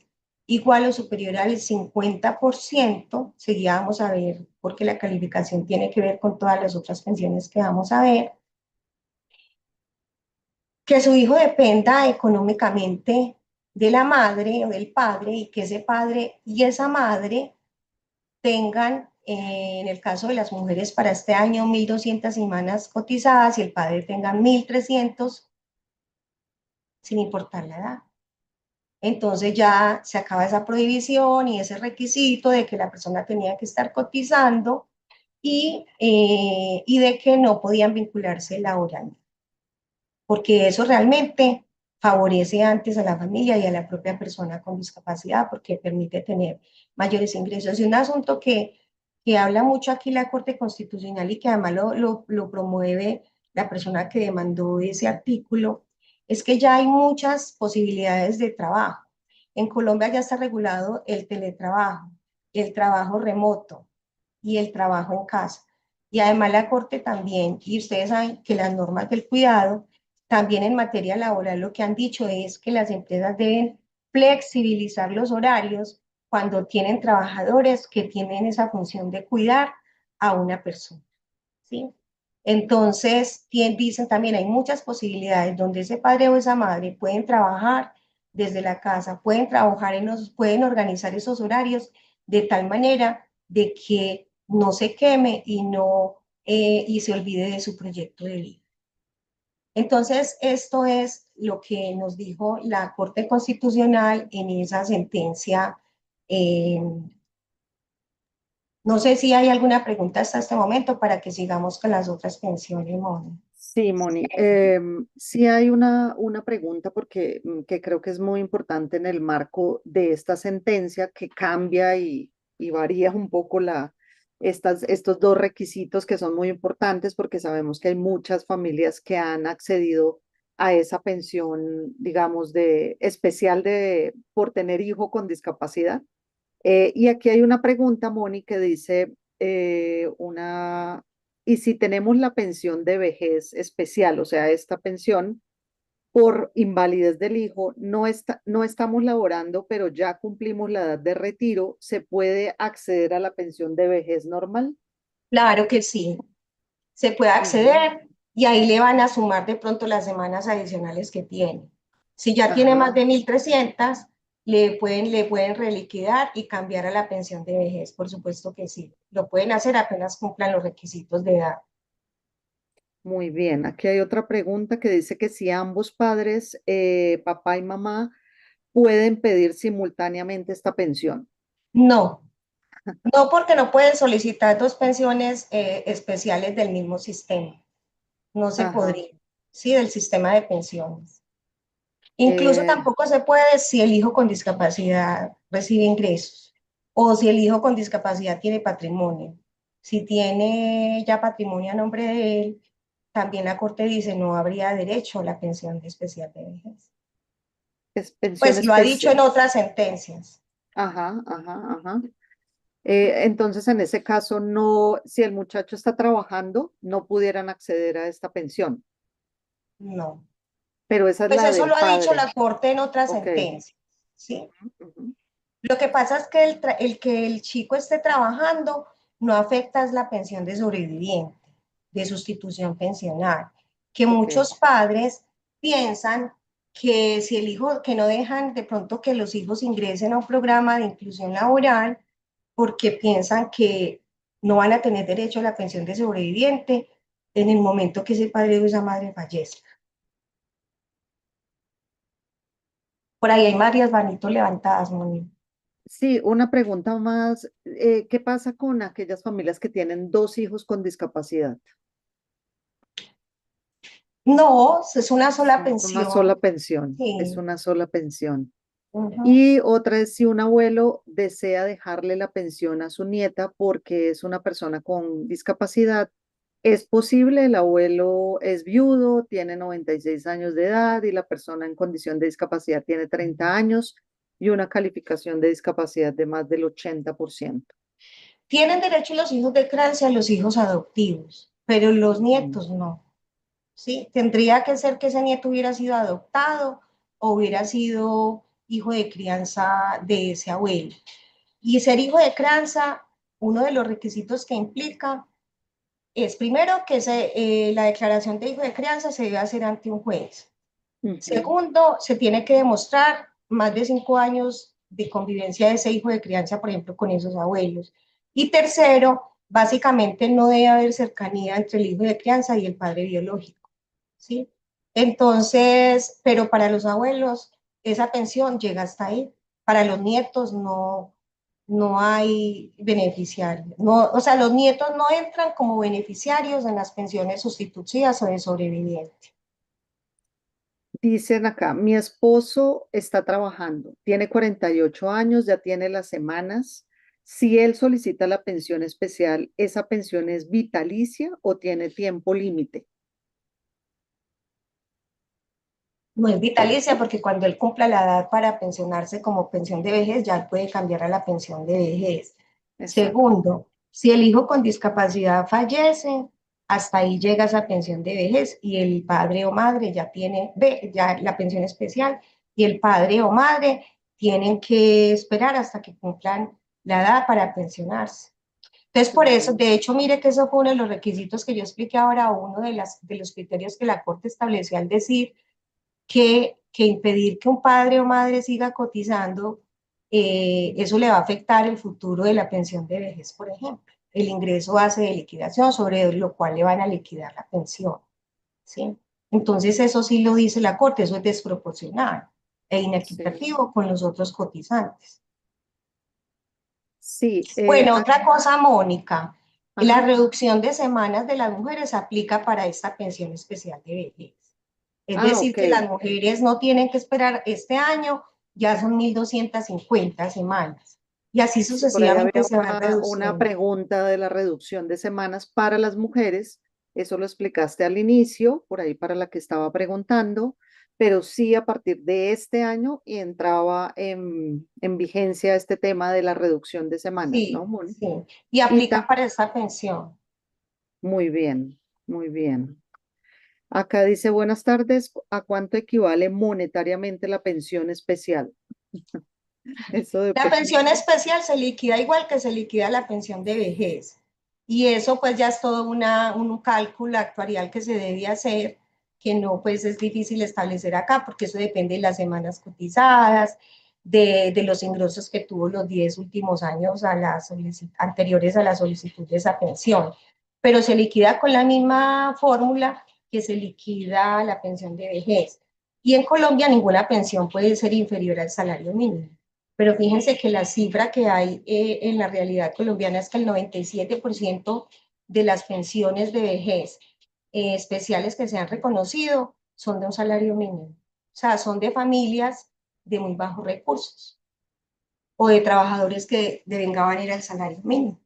igual o superior al 50%, seguía vamos a ver, porque la calificación tiene que ver con todas las otras pensiones que vamos a ver, que su hijo dependa económicamente de la madre o del padre y que ese padre y esa madre tengan, en el caso de las mujeres para este año, 1.200 semanas cotizadas y el padre tenga 1.300 sin importar la edad. Entonces ya se acaba esa prohibición y ese requisito de que la persona tenía que estar cotizando y de que no podían vincularse laboralmente, porque eso realmente favorece antes a la familia y a la propia persona con discapacidad, porque permite tener mayores ingresos. Y un asunto que habla mucho aquí la Corte Constitucional y que además lo promueve la persona que demandó ese artículo, es que ya hay muchas posibilidades de trabajo. En Colombia ya está regulado el teletrabajo, el trabajo remoto y el trabajo en casa. Y además la Corte también, y ustedes saben que las normas del cuidado, también en materia laboral lo que han dicho es que las empresas deben flexibilizar los horarios cuando tienen trabajadores que tienen esa función de cuidar a una persona, ¿sí? Entonces, dicen también, hay muchas posibilidades donde ese padre o esa madre pueden trabajar desde la casa, pueden organizar esos horarios de tal manera de que no se queme y se olvide de su proyecto de vida. Entonces, esto es lo que nos dijo la Corte Constitucional en esa sentencia. eh, no sé si hay alguna pregunta hasta este momento para que sigamos con las otras pensiones, Moni. Sí, Moni, sí hay una pregunta porque que creo que es muy importante en el marco de esta sentencia que cambia y varía un poco estos dos requisitos que son muy importantes porque sabemos que hay muchas familias que han accedido a esa pensión, digamos, de especial por tener hijo con discapacidad. Y aquí hay una pregunta, Moni, que dice ¿y si tenemos la pensión de vejez especial, o sea, esta pensión por invalidez del hijo, no estamos laborando, pero ya cumplimos la edad de retiro, ¿se puede acceder a la pensión de vejez normal? Claro que sí, se puede Ujú. acceder y ahí le van a sumar de pronto las semanas adicionales que tiene. Si ya tiene más Ajá. de 1.300, le pueden reliquidar y cambiar a la pensión de vejez, por supuesto que sí. Lo pueden hacer apenas cumplan los requisitos de edad. Muy bien. Aquí hay otra pregunta que dice que si ambos padres, papá y mamá, pueden pedir simultáneamente esta pensión. No, no porque no pueden solicitar dos pensiones especiales del mismo sistema. No se Ajá. podría, ¿sí? Del sistema de pensiones. Incluso Eh, tampoco se puede si el hijo con discapacidad recibe ingresos o si el hijo con discapacidad tiene patrimonio. Si tiene ya patrimonio a nombre de él, también la Corte dice no habría derecho a la pensión especial de vejez. es pensión Pues lo ha dicho especial. en otras sentencias. Ajá, ajá, ajá. Entonces, en ese caso, no, si el muchacho está trabajando, no pudieran acceder a esta pensión, No. pero esa es Pues la eso del lo ha dicho padre. la Corte en otras Ok. sentencias, ¿sí? Ujú. Lo que pasa es que el que el chico esté trabajando no afecta es la pensión de sobreviviente, de sustitución pensional, que Ok. muchos padres piensan que si el hijo, que no dejan de pronto que los hijos ingresen a un programa de inclusión laboral porque piensan que no van a tener derecho a la pensión de sobreviviente en el momento que ese padre o esa madre fallezca. Por ahí hay varias manitos levantadas, Moni. Sí, una pregunta más. ¿Qué pasa con aquellas familias que tienen dos hijos con discapacidad? No, es una sola Es una sola pensión. pensión, es Sí. una sola pensión. Ujú. Y otra es si un abuelo desea dejarle la pensión a su nieta porque es una persona con discapacidad. Es posible, el abuelo es viudo, tiene 96 años de edad y la persona en condición de discapacidad tiene 30 años y una calificación de discapacidad de más del 80%. Tienen derecho los hijos de Francia a los hijos adoptivos, pero los Ujú. nietos no. ¿Sí? Tendría que ser que ese nieto hubiera sido adoptado o hubiera sido hijo de crianza de ese abuelo. Y ser hijo de crianza, uno de los requisitos que implica es primero que la declaración de hijo de crianza se debe hacer ante un juez. Ujú. Segundo, se tiene que demostrar más de 5 años de convivencia de ese hijo de crianza, por ejemplo, con esos abuelos. Y tercero, básicamente no debe haber cercanía entre el hijo de crianza y el padre biológico, ¿sí? Entonces, pero para los abuelos, esa pensión llega hasta ahí. Para los nietos no hay beneficiarios. No, o sea, los nietos no entran como beneficiarios en las pensiones sustitutivas o de sobreviviente. Dicen acá, mi esposo está trabajando, tiene 48 años, ya tiene las semanas. Si él solicita la pensión especial, ¿esa pensión es vitalicia o tiene tiempo límite? No es vitalicia porque cuando él cumpla la edad para pensionarse como pensión de vejez, ya puede cambiar a la pensión de vejez. Exacto. Segundo, si el hijo con discapacidad fallece, hasta ahí llega esa pensión de vejez y el padre o madre ya tiene ya la pensión especial y el padre o madre tienen que esperar hasta que cumplan la edad para pensionarse. Entonces, por eso, Ujú. de hecho, mire que eso fue uno de los requisitos que yo expliqué ahora, uno de los criterios que la Corte estableció al decir que impedir que un padre o madre siga cotizando, eso le va a afectar el futuro de la pensión de vejez, por ejemplo. El ingreso base de liquidación sobre lo cual le van a liquidar la pensión, ¿sí? Entonces, eso sí lo dice la Corte, eso es desproporcional e Sí, inequitativo con los otros cotizantes. sí, Bueno, otra cosa, Mónica, la ajá. reducción de semanas de las mujeres aplica para esta pensión especial de vejez. Es Ah, decir, ok. que las mujeres no tienen que esperar este año, ya son 1.250 semanas. Y así Sí, por ahí sucesivamente había se van una reduciendo. pregunta de la reducción de semanas para las mujeres. Eso lo explicaste al inicio, por ahí para la que estaba preguntando, pero sí a partir de este año y entraba en vigencia este tema de la reducción de semanas, ¿no, Sí, Moni? sí. Y Y aplica para esta pensión. muy bien, muy bien. Acá dice, buenas tardes, ¿a cuánto equivale monetariamente la pensión especial? Eso La depende. pensión especial se liquida igual que se liquida la pensión de vejez. Y eso pues ya es todo un cálculo actuarial que se debe hacer, que no pues es difícil establecer acá, porque eso depende de las semanas cotizadas, de los ingresos que tuvo los 10 últimos años anteriores a la solicitud de esa pensión. Pero se liquida con la misma fórmula que se liquida la pensión de vejez. Y en Colombia ninguna pensión puede ser inferior al salario mínimo. Pero fíjense que la cifra que hay en la realidad colombiana es que el 97% de las pensiones de vejez especiales que se han reconocido son de un salario mínimo. O sea, son de familias de muy bajos recursos o de trabajadores que devengaban ir al salario mínimo.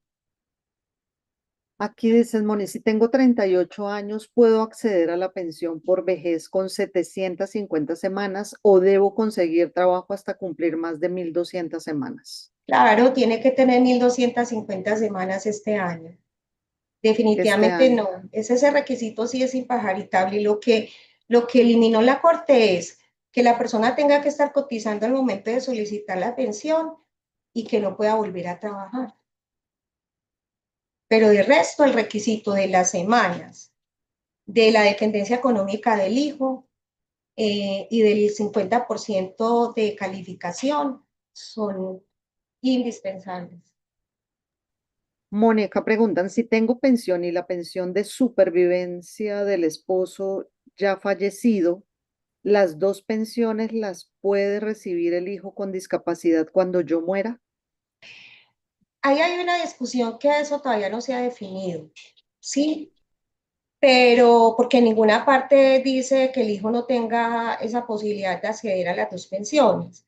Aquí dicen, Moni, si tengo 38 años, ¿puedo acceder a la pensión por vejez con 750 semanas o debo conseguir trabajo hasta cumplir más de 1.200 semanas Claro, tiene que tener 1.250 semanas este año. este Definitivamente año? no. Ese requisito sí es impajaritable. Y lo que eliminó la Corte es que la persona tenga que estar cotizando al momento de solicitar la pensión y que no pueda volver a trabajar. Pero de resto, el requisito de las semanas, de la dependencia económica del hijo y del 50% de calificación son indispensables. Mónica, preguntan, si tengo pensión y la pensión de supervivencia del esposo ya fallecido, ¿las dos pensiones las puede recibir el hijo con discapacidad cuando yo muera? Ahí hay una discusión que eso todavía no se ha definido, ¿sí? Pero porque en ninguna parte dice que el hijo no tenga esa posibilidad de acceder a las dos pensiones.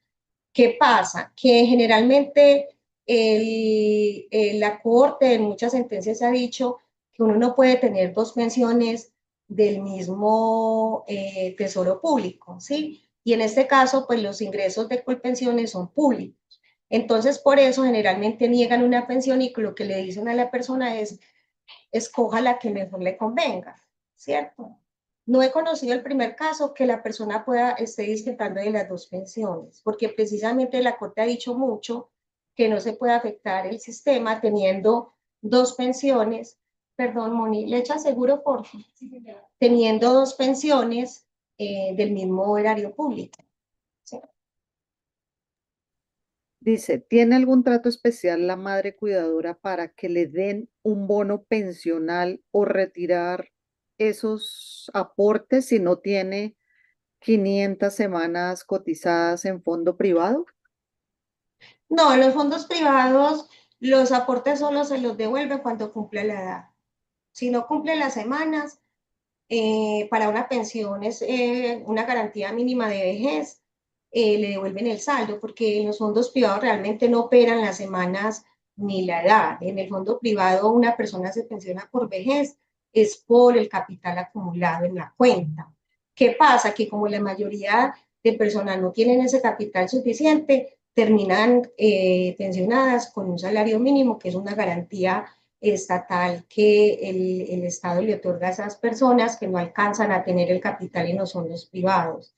¿Qué pasa? Que generalmente la Corte en muchas sentencias ha dicho que uno no puede tener dos pensiones del mismo tesoro público, ¿sí? Y en este caso, pues los ingresos de Colpensiones son públicos. Entonces, por eso generalmente niegan una pensión y lo que le dicen a la persona es, escoja la que mejor le convenga, ¿cierto? No he conocido el primer caso que la persona pueda esté disfrutando de las dos pensiones, porque precisamente la Corte ha dicho mucho que no se puede afectar el sistema teniendo dos pensiones. Perdón, Moni, ¿le echa seguro, por favor? Teniendo dos pensiones del mismo erario público. ¿Sí? Dice, ¿tiene algún trato especial la madre cuidadora para que le den un bono pensional o retirar esos aportes si no tiene 500 semanas cotizadas en fondo privado? No, en los fondos privados los aportes solo se los devuelve cuando cumple la edad. Si no cumple las semanas, para una pensión es una garantía mínima de vejez, le devuelven el saldo, porque en los fondos privados realmente no operan las semanas ni la edad. En el fondo privado una persona se pensiona por vejez, es por el capital acumulado en la cuenta. ¿Qué pasa? Que como la mayoría de personas no tienen ese capital suficiente, terminan pensionadas con un salario mínimo, que es una garantía estatal que el Estado le otorga a esas personas que no alcanzan a tener el capital en los fondos privados.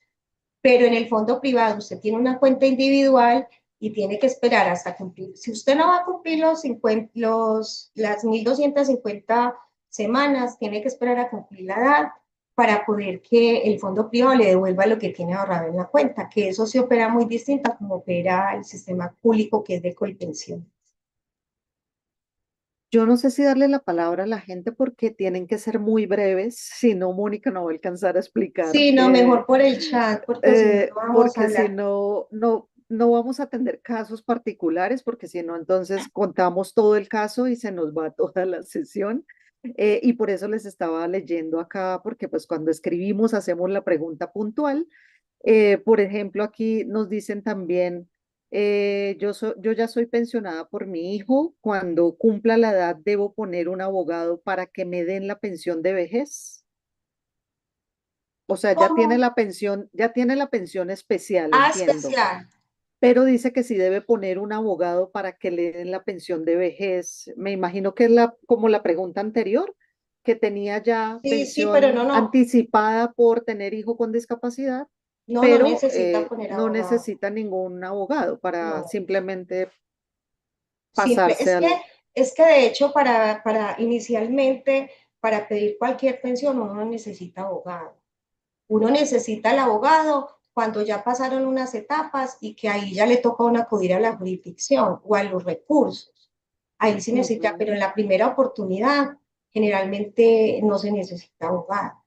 Pero en el fondo privado usted tiene una cuenta individual y tiene que esperar hasta cumplir. Si usted no va a cumplir las 1.250 semanas, tiene que esperar a cumplir la edad para poder que el fondo privado le devuelva lo que tiene ahorrado en la cuenta, que eso se opera muy distinto a como opera el sistema público que es de Colpensión. Yo no sé si darle la palabra a la gente porque tienen que ser muy breves, si no, Mónica no va a alcanzar a explicar, Sí, no, mejor por el chat, porque si no, no vamos a porque si hablar. no, no vamos a atender casos particulares, porque si no, entonces contamos todo el caso y se nos va toda la sesión. Y por eso les estaba leyendo acá, porque pues cuando escribimos hacemos la pregunta puntual. Por ejemplo, aquí nos dicen también, yo ya soy pensionada por mi hijo. Cuando cumpla la edad, debo poner un abogado para que me den la pensión de vejez. O sea, ¿Cómo? ya tiene la pensión especial, Ah, entiendo. especial. Pero dice que sí debe poner un abogado para que le den la pensión de vejez. Me imagino que es como la pregunta anterior, que tenía ya Sí, sí, pero pensión no, no, anticipada por tener hijo con discapacidad, no, no pero necesita poner no abogado. necesita ningún abogado para No, simplemente simple. pasarse al... Es que de hecho para inicialmente, para pedir cualquier pensión, uno no necesita abogado. Uno necesita el abogado cuando ya pasaron unas etapas y que ahí ya le toca a uno acudir a la jurisdicción o a los recursos. Ahí sí necesita, Ujú. pero en la primera oportunidad generalmente no se necesita abogado,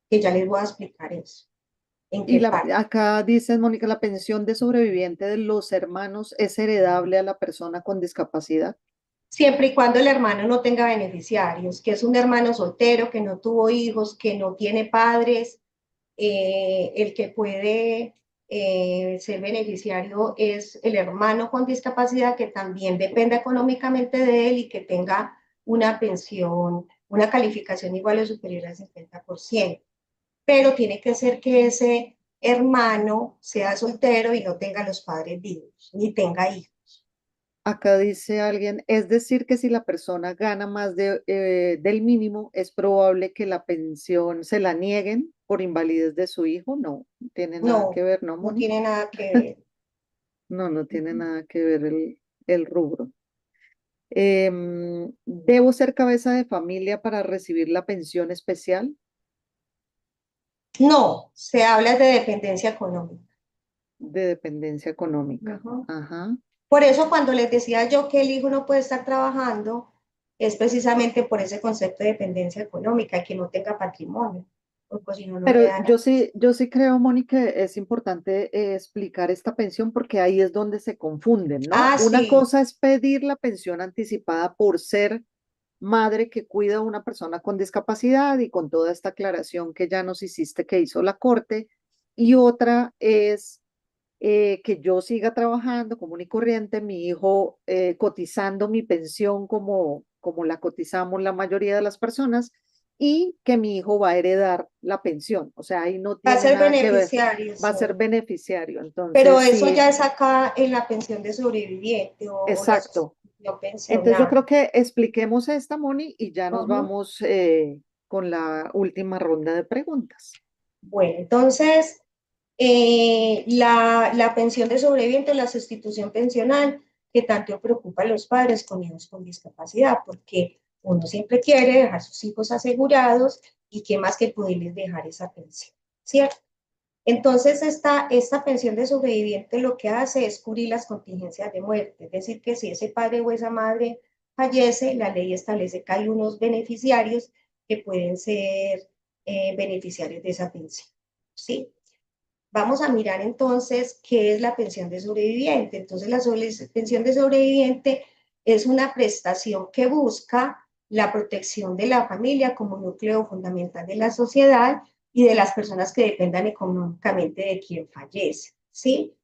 que ya les voy a explicar eso, en Y qué parte. acá dice, Mónica, la pensión de sobreviviente de los hermanos es heredable a la persona con discapacidad. Siempre y cuando el hermano no tenga beneficiarios, que es un hermano soltero, que no tuvo hijos, que no tiene padres, el que puede ser beneficiario es el hermano con discapacidad que también dependa económicamente de él y que tenga una pensión, una calificación igual o superior al 50%. Pero tiene que ser que ese hermano sea soltero y no tenga los padres vivos, ni tenga hijos. Acá dice alguien, es decir, que si la persona gana más del mínimo, es probable que la pensión se la nieguen por invalidez de su hijo. No, no tiene nada que No, ver, ¿no, no Moni? tiene nada que ver. No, no tiene nada que ver el rubro. ¿Debo ser cabeza de familia para recibir la pensión especial No, se habla de dependencia económica. de dependencia económica? Ujú. Ajá. Por eso cuando les decía yo que el hijo no puede estar trabajando, es precisamente por ese concepto de dependencia económica, que no tenga patrimonio. porque si no, no le Pero dan. yo sí creo, Moni, que es importante explicar esta pensión porque ahí es donde se confunden, ¿no? Ah, Una sí, cosa es pedir la pensión anticipada por ser madre que cuida a una persona con discapacidad y con toda esta aclaración que ya nos hiciste que hizo la Corte, y otra es que yo siga trabajando común y corriente, mi hijo cotizando mi pensión como la cotizamos la mayoría de las personas, y que mi hijo va a heredar la pensión. O sea, ahí no va a tiene ser nada que ver, beneficiario, va a sí. ser beneficiario. Pero Entonces, eso sí, ya es acá en la pensión de sobreviviente o la exacto. sustitución Entonces yo pensional. creo que expliquemos esta, Moni, y ya nos Ujú. vamos con la última ronda de preguntas. Bueno, entonces, la pensión de sobreviviente, la sustitución pensional, que tanto preocupa a los padres con hijos con discapacidad, porque uno siempre quiere dejar sus hijos asegurados y qué más que poderles dejar esa pensión, ¿cierto? Entonces, esta pensión de sobreviviente lo que hace es cubrir las contingencias de muerte, es decir, que si ese padre o esa madre fallece, la ley establece que hay unos beneficiarios que pueden ser beneficiarios de esa pensión, ¿sí? Vamos a mirar entonces qué es la pensión de sobreviviente. Entonces, la pensión de sobreviviente es una prestación que busca la protección de la familia como núcleo fundamental de la sociedad y de las personas que dependan económicamente de quien fallece, ¿sí?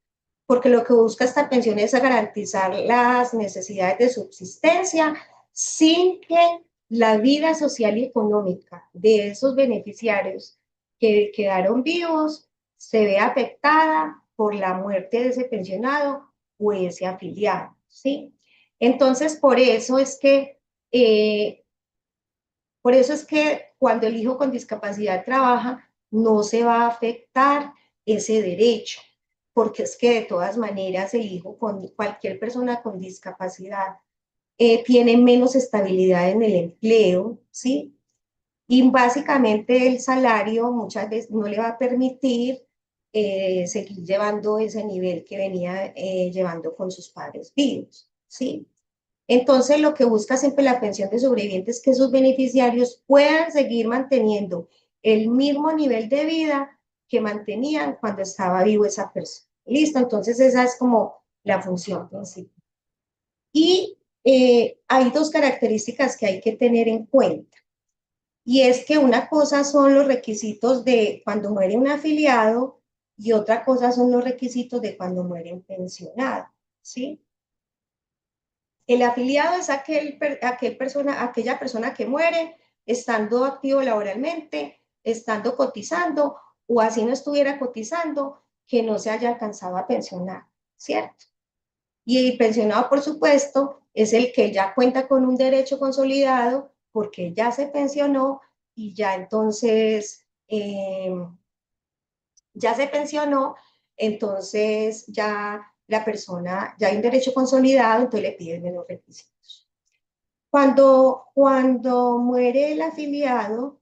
Porque lo que busca esta pensión es garantizar las necesidades de subsistencia sin que la vida social y económica de esos beneficiarios que quedaron vivos se vea afectada por la muerte de ese pensionado o ese afiliado, ¿sí? Entonces, eh, por eso es que cuando el hijo con discapacidad trabaja, no se va a afectar ese derecho, porque es que de todas maneras el hijo con cualquier persona con discapacidad tiene menos estabilidad en el empleo, ¿sí? Y básicamente el salario muchas veces no le va a permitir seguir llevando ese nivel que venía llevando con sus padres vivos, ¿sí? Entonces, lo que busca siempre la pensión de sobrevivientes es que sus beneficiarios puedan seguir manteniendo el mismo nivel de vida que mantenían cuando estaba vivo esa persona. Listo, entonces esa es como la función principal. Y hay dos características que hay que tener en cuenta. Y es que una cosa son los requisitos de cuando muere un afiliado y otra cosa son los requisitos de cuando muere un pensionado, ¿sí? El afiliado es aquella persona que muere estando activo laboralmente, estando cotizando o así no estuviera cotizando, que no se haya alcanzado a pensionar, ¿cierto? Y el pensionado, por supuesto, es el que ya cuenta con un derecho consolidado porque ya se pensionó y ya entonces ya se pensionó, entonces ya la persona, ya hay un derecho consolidado, entonces le piden menos requisitos. Cuando muere el afiliado,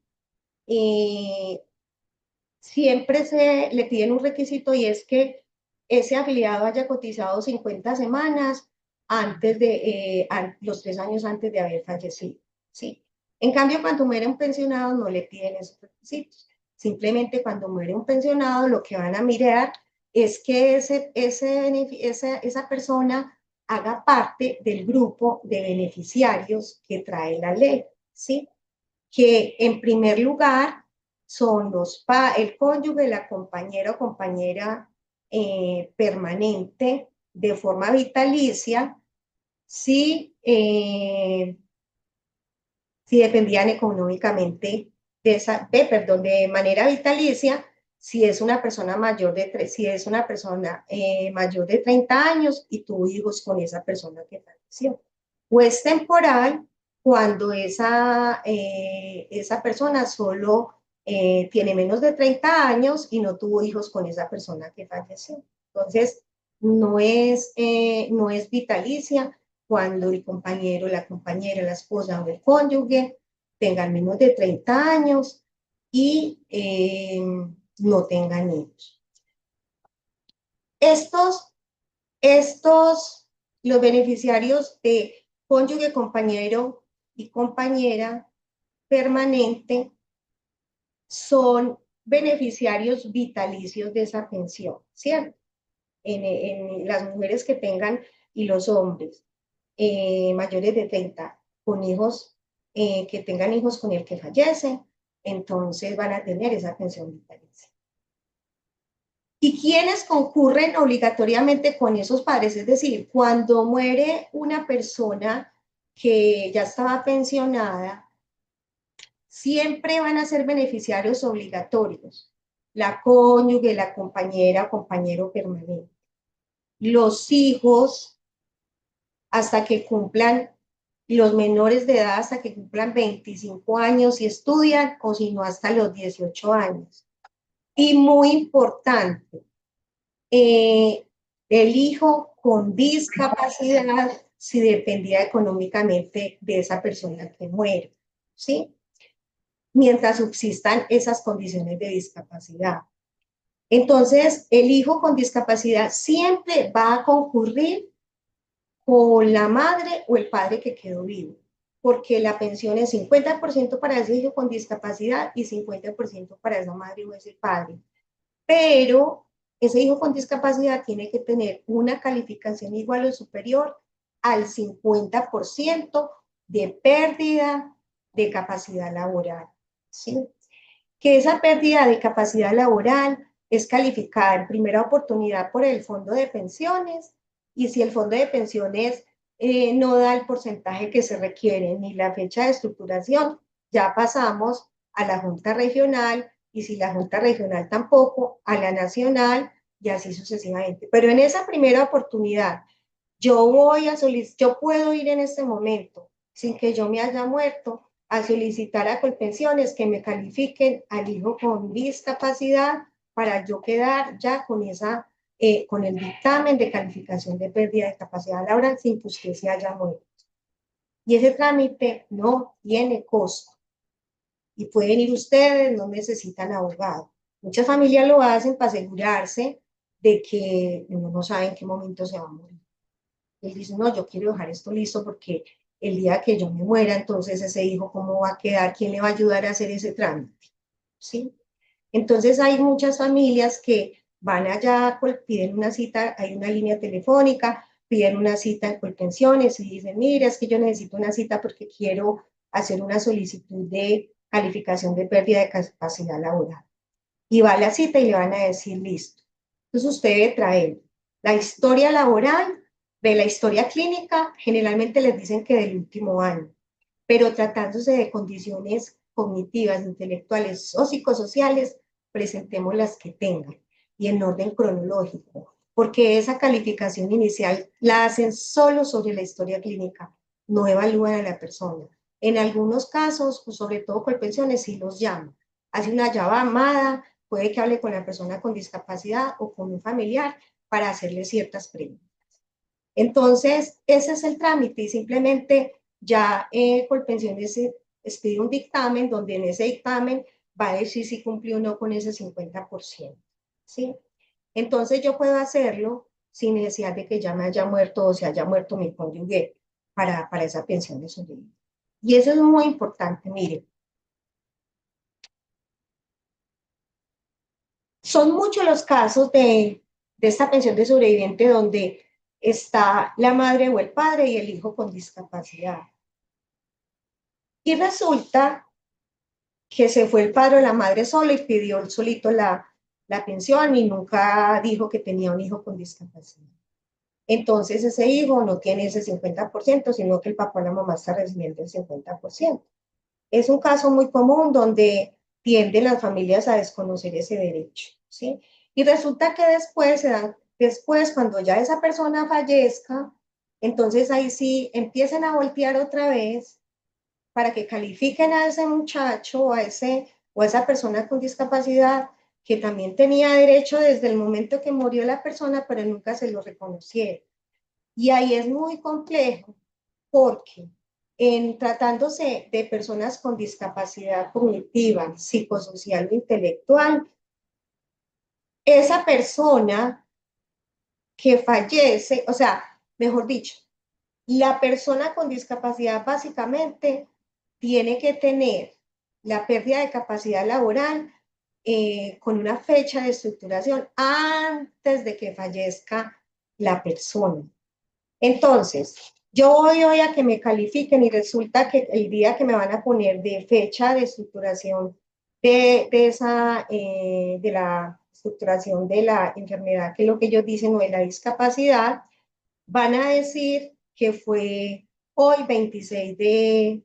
eh, siempre se le piden un requisito y es que ese afiliado haya cotizado 50 semanas antes de los 3 años antes de haber fallecido, ¿sí? En cambio, cuando muere un pensionado no le piden esos requisitos. Simplemente cuando muere un pensionado lo que van a mirar es que esa persona haga parte del grupo de beneficiarios que trae la ley, ¿sí? Que en primer lugar son el cónyuge, la compañera o compañera permanente de forma vitalicia, si, si dependían económicamente de manera vitalicia, si es una persona si es una persona mayor de 30 años y tuvo hijos con esa persona que falleció. O es temporal cuando esa persona solo tiene menos de 30 años y no tuvo hijos con esa persona que falleció. Entonces, no es vitalicia cuando el compañero, la compañera, la esposa o el cónyuge tengan menos de 30 años y no tengan hijos. Estos, los beneficiarios de cónyuge, compañero y compañera permanente son beneficiarios vitalicios de esa pensión, ¿cierto? En las mujeres que tengan y los hombres mayores de 30 con hijos, que tengan hijos con el que fallece, entonces van a tener esa pensión vitalicia. ¿Y quiénes concurren obligatoriamente con esos padres? Es decir, cuando muere una persona que ya estaba pensionada, siempre van a ser beneficiarios obligatorios, la cónyuge, la compañera o compañero permanente. Los hijos hasta que cumplan, los menores de edad hasta que cumplan 25 años y estudian, o si no, hasta los 18 años. Y muy importante, el hijo con discapacidad si dependía económicamente de esa persona que muere, ¿sí? Mientras subsistan esas condiciones de discapacidad. Entonces, el hijo con discapacidad siempre va a concurrir con la madre o el padre que quedó vivo, porque la pensión es 50% para ese hijo con discapacidad y 50% para esa madre o ese padre. Pero ese hijo con discapacidad tiene que tener una calificación igual o superior al 50% de pérdida de capacidad laboral, ¿sí? Que esa pérdida de capacidad laboral es calificada en primera oportunidad por el fondo de pensiones, y si el fondo de pensiones no da el porcentaje que se requiere ni la fecha de estructuración, ya pasamos a la Junta Regional, y si la Junta Regional tampoco, a la Nacional, y así sucesivamente. Pero en esa primera oportunidad, yo puedo ir en este momento, sin que yo me haya muerto, a solicitar a Colpensiones que me califiquen al hijo con discapacidad para yo quedar ya con con el dictamen de calificación de pérdida de capacidad laboral sin que usted se haya muerto. Y ese trámite no tiene costo. Y pueden ir ustedes, no necesitan abogado. Muchas familias lo hacen para asegurarse de que uno no sabe en qué momento se va a morir. Él dice, no, yo quiero dejar esto listo porque el día que yo me muera, entonces ese hijo, ¿cómo va a quedar? ¿Quién le va a ayudar a hacer ese trámite? ¿Sí? Entonces hay muchas familias que van allá, piden una cita, hay una línea telefónica, piden una cita en Colpensiones y dicen, mira, es que yo necesito una cita porque quiero hacer una solicitud de calificación de pérdida de capacidad laboral. Y va a la cita y le van a decir, listo. Entonces usted debe traer la historia laboral, de la historia clínica, generalmente les dicen que del último año, pero tratándose de condiciones cognitivas, intelectuales o psicosociales, presentemos las que tengan y en orden cronológico, porque esa calificación inicial la hacen solo sobre la historia clínica, no evalúan a la persona. En algunos casos, pues sobre todo con pensiones, sí los llaman, hace una llamada, puede que hable con la persona con discapacidad o con un familiar para hacerle ciertas preguntas. Entonces, ese es el trámite y simplemente ya Colpensiones expide un dictamen donde en ese dictamen va a decir si cumplió o no con ese 50%. ¿Sí? Entonces yo puedo hacerlo sin necesidad de que ya me haya muerto o se haya muerto mi cónyuge para esa pensión de sobrevivencia. Y eso es muy importante, mire. Son muchos los casos de esta pensión de sobreviviente donde está la madre o el padre y el hijo con discapacidad. Y resulta que se fue el padre o la madre solo y pidió el solito la pensión y nunca dijo que tenía un hijo con discapacidad. Entonces ese hijo no tiene ese 50%, sino que el papá o la mamá está recibiendo el 50%. Es un caso muy común donde tienden las familias a desconocer ese derecho, ¿sí? Y resulta que después cuando ya esa persona fallezca, entonces ahí sí empiezan a voltear otra vez para que califiquen a ese muchacho o a esa persona con discapacidad que también tenía derecho desde el momento que murió la persona, pero nunca se lo reconocieron. Y ahí es muy complejo porque en tratándose de personas con discapacidad cognitiva, psicosocial o intelectual, esa persona que fallece, o sea, mejor dicho, la persona con discapacidad básicamente tiene que tener la pérdida de capacidad laboral con una fecha de estructuración antes de que fallezca la persona. Entonces, yo voy hoy a que me califiquen y resulta que el día que me van a poner de fecha de estructuración de la estructuración de la enfermedad, que es lo que ellos dicen, o de la discapacidad, van a decir que fue hoy 26 de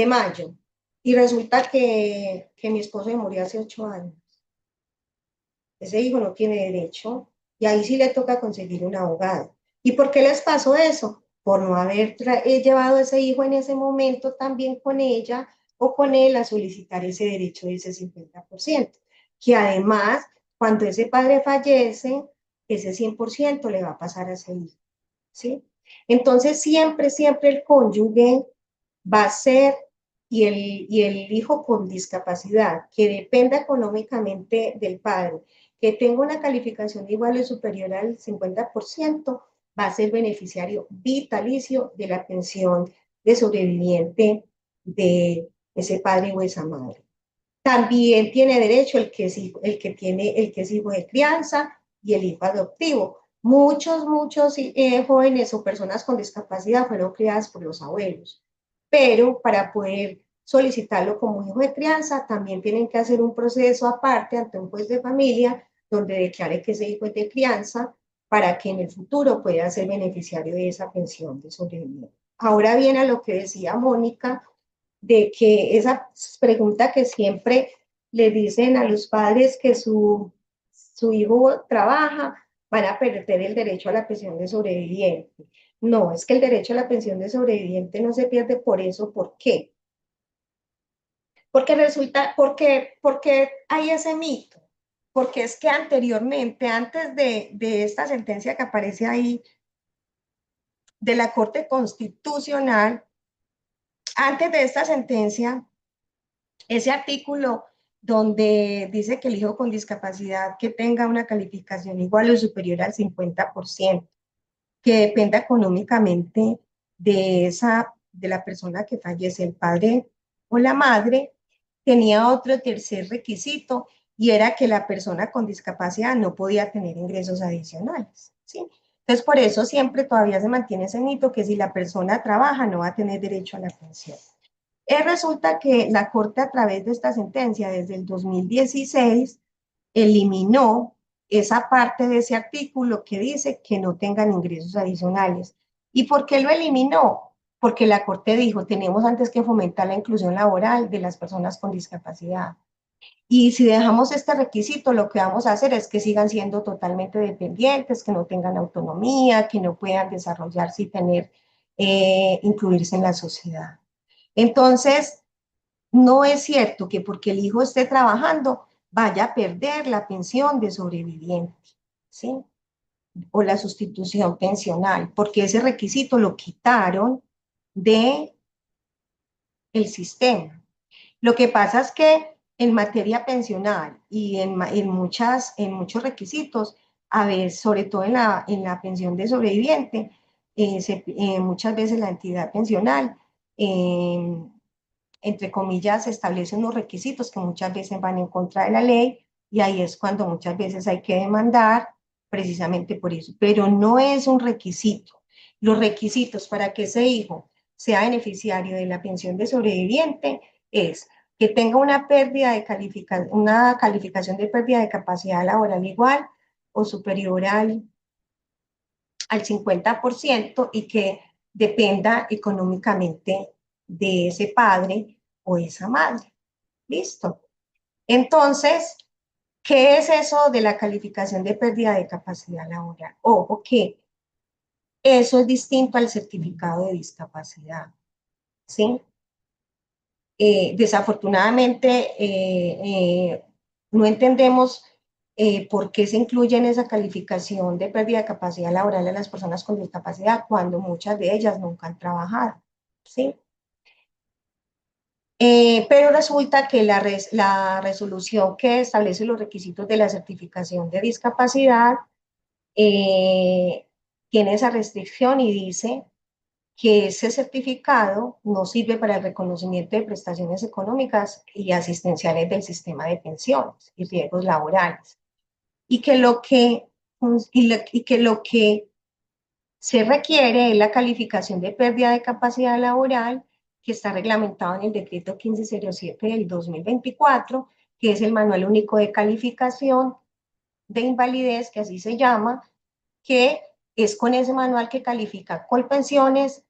mayo y resulta que mi esposo se murió hace 8 años. Ese hijo no tiene derecho y ahí sí le toca conseguir un abogado. ¿Y por qué les pasó eso? Por no haber llevado ese hijo en ese momento también con ella o con él a solicitar ese derecho de ese 50%, que además, cuando ese padre fallece, ese 100% le va a pasar a ese hijo, ¿sí? Entonces, siempre, siempre el cónyuge va a ser, y el hijo con discapacidad, que dependa económicamente del padre, que tenga una calificación igual o superior al 50%, va a ser beneficiario vitalicio de la pensión de sobreviviente de ese padre o esa madre. También tiene derecho el que es hijo de crianza y el hijo adoptivo. Muchos jóvenes o personas con discapacidad fueron criadas por los abuelos, pero para poder solicitarlo como hijo de crianza, también tienen que hacer un proceso aparte ante un juez de familia donde declare que ese hijo es de crianza para que en el futuro pueda ser beneficiario de esa pensión de sobreviviente. Ahora viene a lo que decía Mónica, de que esa pregunta que siempre le dicen a los padres que su hijo trabaja, van a perder el derecho a la pensión de sobreviviente. No, es que el derecho a la pensión de sobreviviente no se pierde por eso. ¿Por qué? Porque hay ese mito. Porque es que anteriormente, antes de esta sentencia que aparece ahí de la Corte Constitucional, antes de esta sentencia, ese artículo donde dice que el hijo con discapacidad que tenga una calificación igual o superior al 50%, que dependa económicamente de la persona que fallece, el padre o la madre, tenía otro tercer requisito y era que la persona con discapacidad no podía tener ingresos adicionales, ¿sí? Entonces, por eso siempre todavía se mantiene ese mito que si la persona trabaja no va a tener derecho a la pensión. Resulta que la Corte, a través de esta sentencia, desde el 2016, eliminó esa parte de ese artículo que dice que no tengan ingresos adicionales. ¿Y por qué lo eliminó? Porque la Corte dijo, tenemos antes que fomentar la inclusión laboral de las personas con discapacidad. Y si dejamos este requisito, lo que vamos a hacer es que sigan siendo totalmente dependientes, que no tengan autonomía, que no puedan desarrollarse y incluirse en la sociedad. Entonces, no es cierto que porque el hijo esté trabajando vaya a perder la pensión de sobreviviente, ¿sí? O la sustitución pensional, porque ese requisito lo quitaron de el sistema. Lo que pasa es que en materia pensional y en muchos requisitos, a ver, sobre todo en la pensión de sobreviviente, muchas veces la entidad pensional eh, entre comillas, establece unos requisitos que muchas veces van en contra de la ley y ahí es cuando muchas veces hay que demandar precisamente por eso. Pero no es un requisito. Los requisitos para que ese hijo sea beneficiario de la pensión de sobreviviente es que tenga una calificación de pérdida de capacidad laboral igual o superior al 50% y que dependa económicamente de ese padre o esa madre. ¿Listo? Entonces, ¿qué es eso de la calificación de pérdida de capacidad laboral? Ojo que eso es distinto al certificado de discapacidad, ¿sí? Desafortunadamente, no entendemos por qué se incluye en esa calificación de pérdida de capacidad laboral a las personas con discapacidad cuando muchas de ellas nunca han trabajado, ¿sí? Pero resulta que la resolución que establece los requisitos de la certificación de discapacidad eh, tiene esa restricción y dice que ese certificado no sirve para el reconocimiento de prestaciones económicas y asistenciales del sistema de pensiones y riesgos laborales. Y que lo que se requiere es la calificación de pérdida de capacidad laboral que está reglamentado en el decreto 1507 del 2024, que es el Manual Único de Calificación de Invalidez, que así se llama, que es con ese manual que califica Colpensiones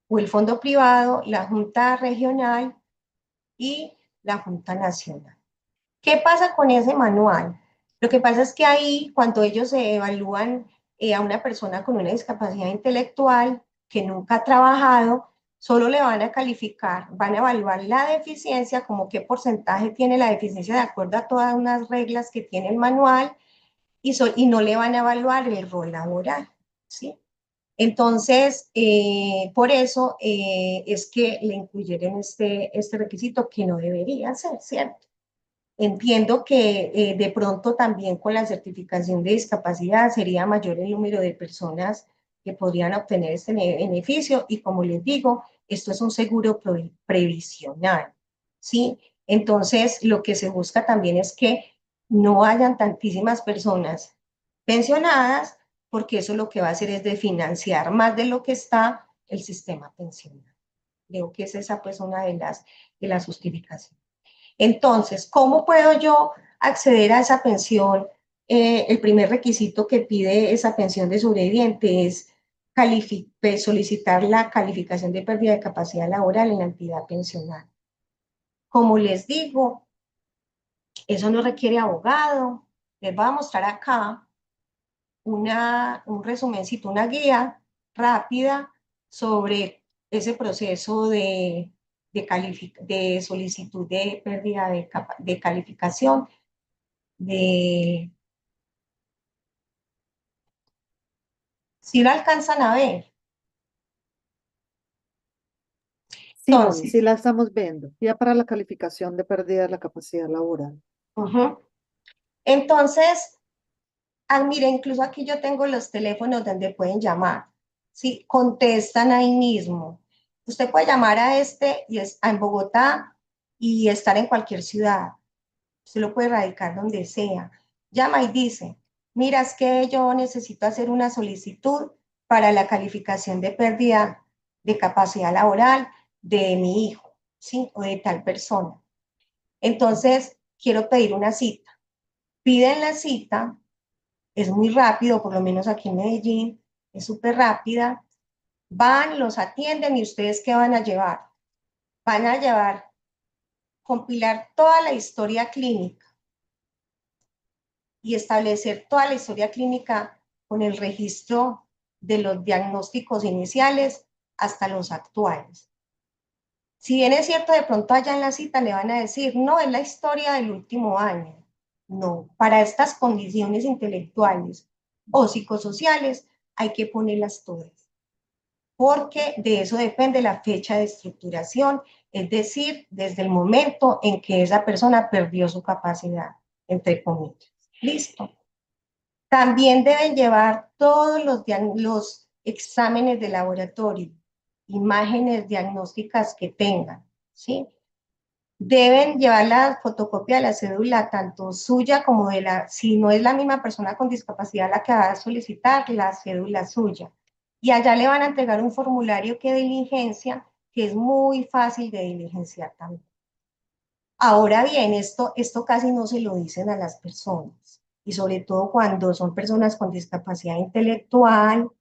o el Fondo Privado, la Junta Regional y la Junta Nacional. ¿Qué pasa con ese manual? Lo que pasa es que ahí, cuando ellos evalúan a una persona con una discapacidad intelectual que nunca ha trabajado, solo le van a calificar, van a evaluar la deficiencia, como qué porcentaje tiene la deficiencia de acuerdo a todas unas reglas que tiene el manual, y no le van a evaluar el rol laboral, ¿sí? Entonces, por eso es que le incluyeron este requisito que no debería ser, ¿cierto? Entiendo que de pronto también con la certificación de discapacidad sería mayor el número de personas que podrían obtener este beneficio y como les digo, esto es un seguro previsional, ¿sí? Entonces, lo que se busca también es que no hayan tantísimas personas pensionadas, porque eso lo que va a hacer es de financiar más de lo que está el sistema pensional. Creo que es esa pues una de las justificaciones. Entonces, ¿cómo puedo yo acceder a esa pensión? El primer requisito que pide esa pensión de sobreviviente es solicitar la calificación de pérdida de capacidad laboral en la entidad pensional. Como les digo, eso no requiere abogado. Les voy a mostrar acá un resumencito, una guía rápida sobre ese proceso de solicitud de pérdida de calificación. Si lo alcanzan a ver. Sí, Moni, sí Entonces, la estamos viendo. Ya para la calificación de pérdida de la capacidad laboral. uh-huh. Entonces, mira, incluso aquí yo tengo los teléfonos donde pueden llamar. Sí, contestan ahí mismo. Usted puede llamar a este y es en Bogotá y estar en cualquier ciudad. Usted lo puede radicar donde sea. Llama y dice, mira, es que yo necesito hacer una solicitud para la calificación de pérdida de capacidad laboral de mi hijo, ¿sí? O de tal persona. Entonces, quiero pedir una cita. Piden la cita, es muy rápido, por lo menos aquí en Medellín, es súper rápida. Van, los atienden y ustedes ¿qué van a llevar? Van a llevar, compilar toda la historia clínica y establecer toda la historia clínica con el registro de los diagnósticos iniciales hasta los actuales. Si bien es cierto, de pronto allá en la cita le van a decir, no, es la historia del último año. No, para estas condiciones intelectuales o psicosociales hay que ponerlas todas, porque de eso depende la fecha de estructuración, es decir, desde el momento en que esa persona perdió su capacidad, entre comillas. Listo. También deben llevar todos los exámenes de laboratorio, imágenes diagnósticas que tengan, ¿sí? Deben llevar la fotocopia de la cédula, tanto suya como de si no es la misma persona con discapacidad la que va a solicitar, la cédula suya. Y allá le van a entregar un formulario que diligencia, que es muy fácil de diligenciar también. Ahora bien, esto casi no se lo dicen a las personas, y sobre todo cuando son personas con discapacidad intelectual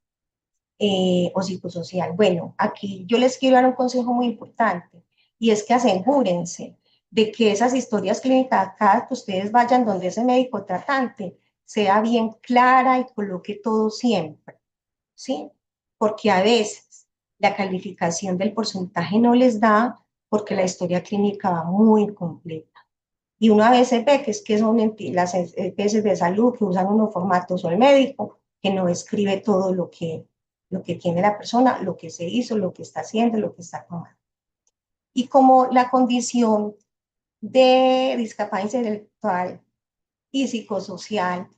o psicosocial. Bueno, aquí yo les quiero dar un consejo muy importante, y es que asegúrense de que esas historias clínicas, cada que ustedes vayan donde ese médico tratante, sea bien clara y coloque todo siempre, ¿sí? Porque a veces la calificación del porcentaje no les da porque la historia clínica va muy completa. Y uno a veces ve que son las EPS de salud que usan unos formatos o el médico que no escribe todo lo que tiene la persona, lo que se hizo, lo que está haciendo, lo que está tomando. Y como la condición de discapacidad intelectual y psicosocial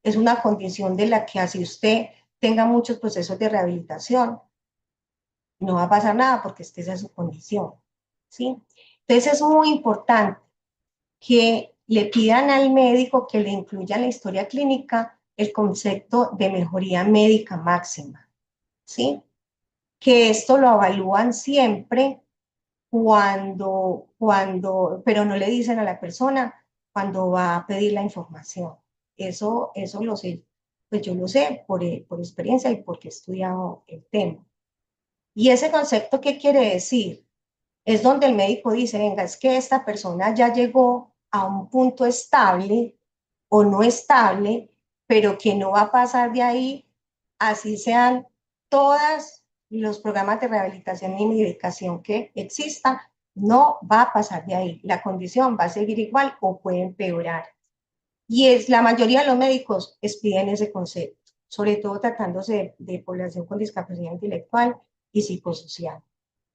es una condición de la que hace usted tenga muchos procesos de rehabilitación, no va a pasar nada porque esa es su condición, ¿sí? Entonces es muy importante que le pidan al médico que le incluya en la historia clínica el concepto de mejoría médica máxima, ¿sí? Que esto lo evalúan siempre pero no le dicen a la persona cuando va a pedir la información. Eso lo sé, pues yo lo sé por experiencia y porque he estudiado el tema. ¿Y ese concepto qué quiere decir? Es donde el médico dice, venga, es que esta persona ya llegó a un punto estable o no estable, pero que no va a pasar de ahí, así sean todos los programas de rehabilitación y medicación que existan, no va a pasar de ahí. La condición va a seguir igual o puede empeorar. Y la mayoría de los médicos piden ese concepto, sobre todo tratándose de población con discapacidad intelectual y psicosocial.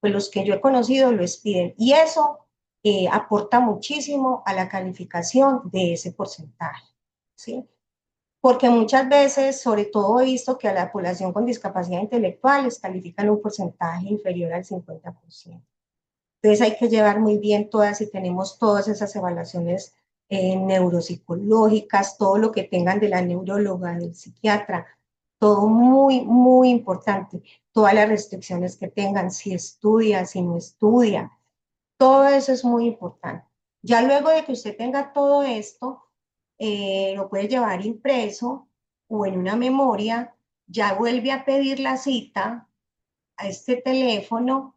Pues los que yo he conocido lo piden y eso aporta muchísimo a la calificación de ese porcentaje, ¿sí? Porque muchas veces, sobre todo he visto que a la población con discapacidad intelectual les califican un porcentaje inferior al 50%. Entonces hay que llevar muy bien todas y tenemos todas esas evaluaciones neuropsicológicas, todo lo que tengan de la neuróloga, del psiquiatra, todo muy, muy importante. Todas las restricciones que tengan, si estudia, si no estudia, todo eso es muy importante. Ya luego de que usted tenga todo esto, lo puede llevar impreso o en una memoria, ya vuelve a pedir la cita a este teléfono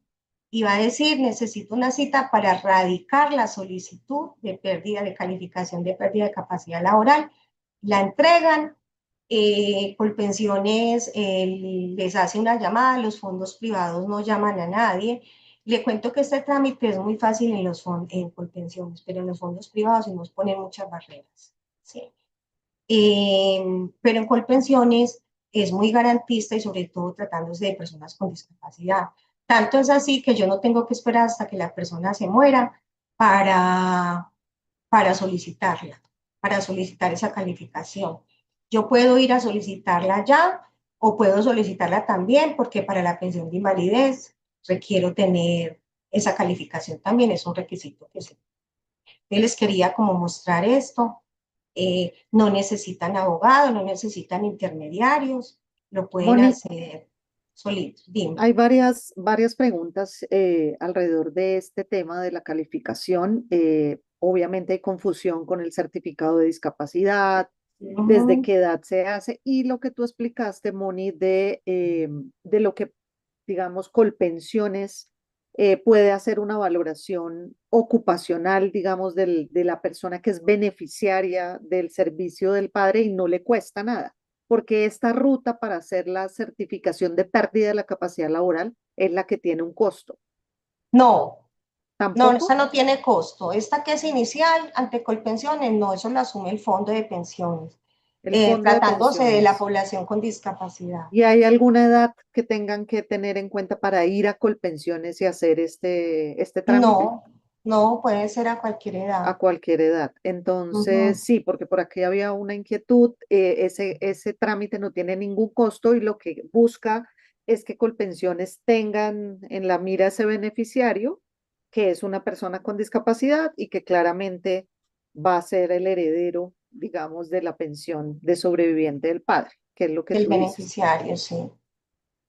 y va a decir, necesito una cita para radicar la solicitud de pérdida de calificación de pérdida de capacidad laboral. La entregan, Colpensiones les hace una llamada, los fondos privados no llaman a nadie. Le cuento que este trámite es muy fácil en Colpensiones, pero en los fondos privados sí nos ponen muchas barreras. ¿Sí? Pero en Colpensiones es muy garantista y sobre todo tratándose de personas con discapacidad. Tanto es así que yo no tengo que esperar hasta que la persona se muera para, para solicitarla, para solicitar esa calificación. Yo puedo ir a solicitarla ya o puedo solicitarla también porque para la pensión de invalidez requiero tener esa calificación también, es un requisito que se. Yo les quería como mostrar esto. No necesitan abogado, no necesitan intermediarios, lo pueden Moni, hacer solitos. Dime. hay varias preguntas alrededor de este tema de la calificación. Obviamente hay confusión con el certificado de discapacidad, desde Ujú. qué edad se hace y lo que tú explicaste, Moni, de lo que, digamos, Colpensiones puede hacer una valoración ocupacional, digamos, de la persona que es beneficiaria del servicio del padre y no le cuesta nada porque esta ruta para hacer la certificación de pérdida de la capacidad laboral es la que tiene un costo. No, no, esta ¿Tampoco? no tiene costo. Esta que es inicial ante Colpensiones, no, eso lo asume el fondo de pensiones, El fondo de tratándose de la pensiones. población con discapacidad. ¿Y hay alguna edad que tengan que tener en cuenta para ir a Colpensiones y hacer este trámite? No, no, puede ser a cualquier A edad. cualquier edad. Entonces, Ujú. sí, porque por aquí había una inquietud, ese trámite no tiene ningún costo y lo que busca es que Colpensiones tengan en la mira ese beneficiario, que es una persona con discapacidad y que claramente va a ser el heredero, digamos, de la pensión de sobreviviente del padre, que es lo que El tú dices. beneficiario, sí.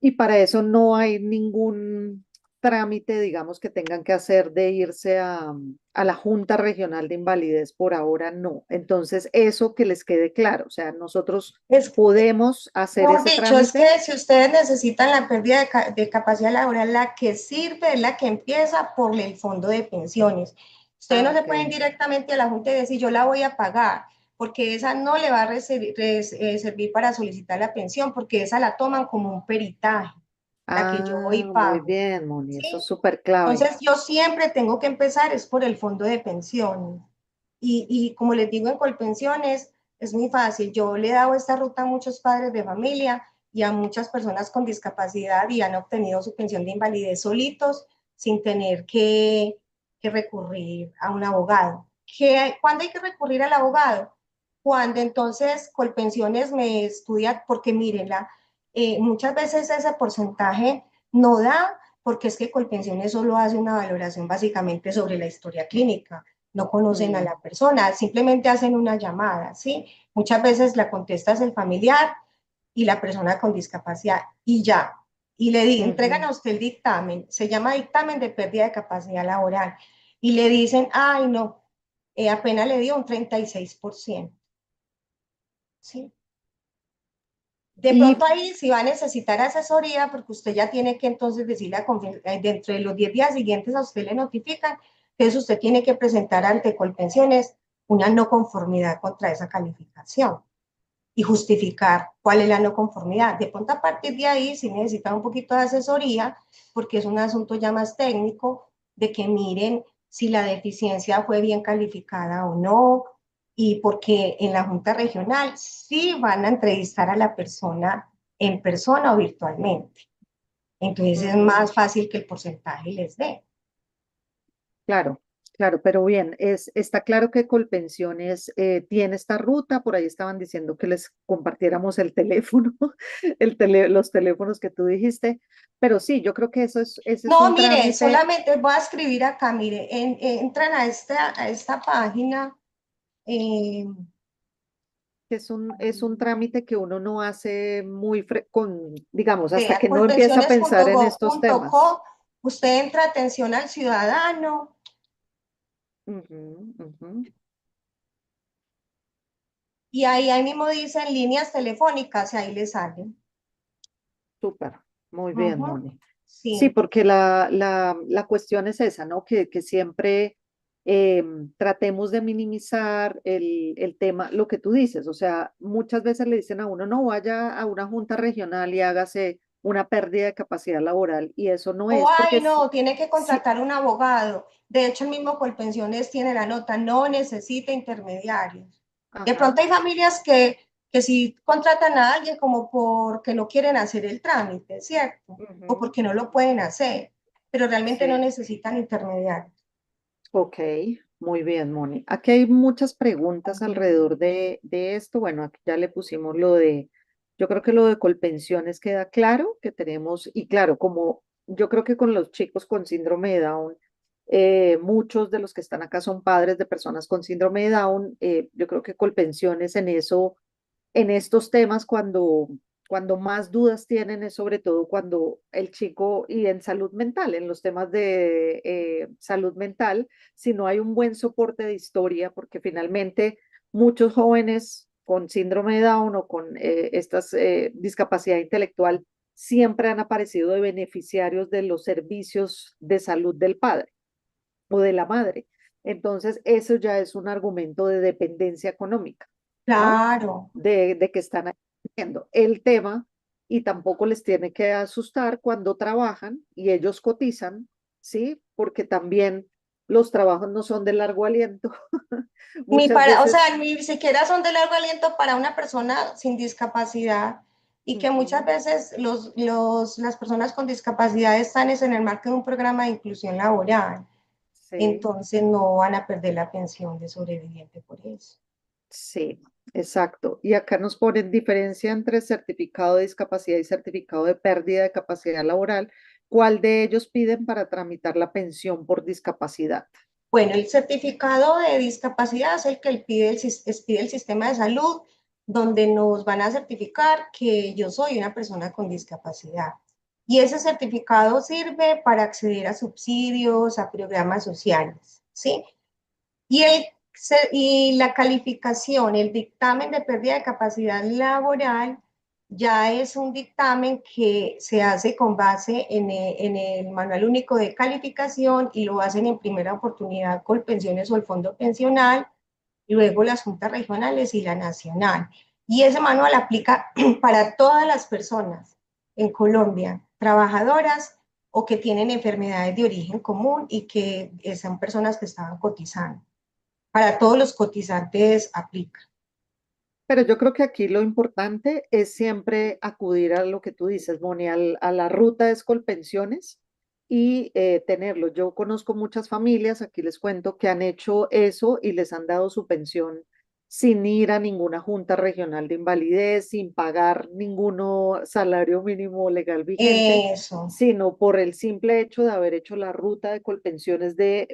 Y para eso no hay ningún trámite, digamos, que tengan que hacer de irse a la Junta Regional de Invalidez por ahora, no. Entonces, eso que les quede claro, o sea, nosotros Es, podemos hacer Mejor ese dicho, es trámite. que si ustedes necesitan la pérdida de capacidad laboral, la que sirve es la que empieza por el fondo de pensiones. Ustedes Ah, no se ok. pueden directamente a la Junta y decir, yo la voy a pagar, porque esa no le va a servir para solicitar la pensión, porque esa la toman como un peritaje, la que yo voy Ah, y muy pago. bien, Moni, eso es ¿Sí? súper clave. Entonces, yo siempre tengo que empezar es por el fondo de pensiones. Y como les digo en Colpensiones, es muy fácil. Yo le he dado esta ruta a muchos padres de familia y a muchas personas con discapacidad y han obtenido su pensión de invalidez solitos sin tener que recurrir a un abogado. ¿Cuándo hay que recurrir al abogado? Cuando entonces Colpensiones me estudia, porque mírenla, muchas veces ese porcentaje no da porque es que Colpensiones solo hace una valoración básicamente sobre la historia clínica, no conocen a Mm, la persona, simplemente hacen una llamada, ¿sí? Muchas veces la contesta es el familiar y la persona con discapacidad y ya. Y le entregan ujú. a usted el dictamen, se llama dictamen de pérdida de capacidad laboral, y le dicen, ay, no, apenas le dio un 36%, ¿sí? De Y pronto ahí sí va a necesitar asesoría porque usted ya tiene que entonces decirle dentro de los 10 días siguientes a usted le notifican, entonces usted tiene que presentar ante Colpensiones una no conformidad contra esa calificación y justificar cuál es la no conformidad. De pronto a partir de ahí sí necesita un poquito de asesoría porque es un asunto ya más técnico de que miren si la deficiencia fue bien calificada o no, y porque en la Junta Regional sí van a entrevistar a la persona en persona o virtualmente. Entonces es ujú, más fácil que el porcentaje les dé. claro, claro, pero bien, está claro que Colpensiones tiene esta ruta, por ahí estaban diciendo que les compartiéramos el teléfono, los teléfonos que tú dijiste, pero sí, yo creo que ese es No, un mire, trámite, solamente voy a escribir acá, mire, entran a esta página. Eh, que es un trámite que uno no hace digamos, hasta Vea, que no empieza a pensar en estos temas. colpensiones.gov.co, usted entra atención al ciudadano Ujú, ujú. y ahí mismo dicen líneas telefónicas y ahí le salen. Súper, muy bien, Ujú, Moni. Sí, sí, porque la cuestión es esa, ¿no? Que siempre tratemos de minimizar el tema, lo que tú dices, o sea, muchas veces le dicen a uno, no, vaya a una junta regional y hágase una pérdida de capacidad laboral, y eso no o es, ay no, tiene que sí, contratar un abogado. De hecho, el mismo Colpensiones tiene la nota, no necesita intermediarios. De ajá, pronto hay familias que sí contratan a alguien como porque no quieren hacer el trámite, ¿cierto? O ujú, porque no lo pueden hacer, pero realmente no sí. necesitan intermediarios. Ok, muy bien, Moni. Aquí hay muchas preguntas alrededor de esto. Bueno, aquí ya le pusimos yo creo que lo de Colpensiones queda claro que tenemos, y claro, como yo creo que con los chicos con síndrome de Down, muchos de los que están acá son padres de personas con síndrome de Down, yo creo que Colpensiones en eso en estos temas cuando más dudas tienen es sobre todo cuando el chico y en salud mental, en los temas de salud mental, si no hay un buen soporte de historia, porque finalmente muchos jóvenes con síndrome de Down o con estas discapacidad intelectual siempre han aparecido de beneficiarios de los servicios de salud del padre o de la madre. Entonces, eso ya es un argumento de dependencia económica, ¿no? Claro. De que están haciendo el tema y tampoco les tiene que asustar cuando trabajan y ellos cotizan, ¿sí? Porque también los trabajos no son de largo aliento. Muchas O veces, sea, ni siquiera son de largo aliento para una persona sin discapacidad y que muchas ujú, veces las personas con discapacidad están en el marco de un programa de inclusión laboral, sí, entonces no van a perder la pensión de sobreviviente por eso. sí, exacto. Y acá nos ponen diferencia entre certificado de discapacidad y certificado de pérdida de capacidad laboral. ¿Cuál de ellos piden para tramitar la pensión por discapacidad? Bueno, el certificado de discapacidad es el que pide el sistema de salud, donde nos van a certificar que yo soy una persona con discapacidad. Y ese certificado sirve para acceder a subsidios, a programas sociales, ¿sí? Y la calificación, el dictamen de pérdida de capacidad laboral, ya es un dictamen que se hace con base en el Manual Único de Calificación y lo hacen en primera oportunidad Colpensiones o el Fondo Pensional, y luego las juntas regionales y la nacional. Y ese manual aplica para todas las personas en Colombia, trabajadoras o que tienen enfermedades de origen común y que son personas que estaban cotizando. Para todos los cotizantes aplica. Pero yo creo que aquí lo importante es siempre acudir a lo que tú dices, Moni, a la ruta de Escolpensiones y tenerlo. Yo conozco muchas familias, aquí les cuento, que han hecho eso y les han dado su pensión sin ir a ninguna junta regional de invalidez, sin pagar ninguno salario mínimo legal vigente, Eso. sino por el simple hecho de haber hecho la ruta de Colpensiones de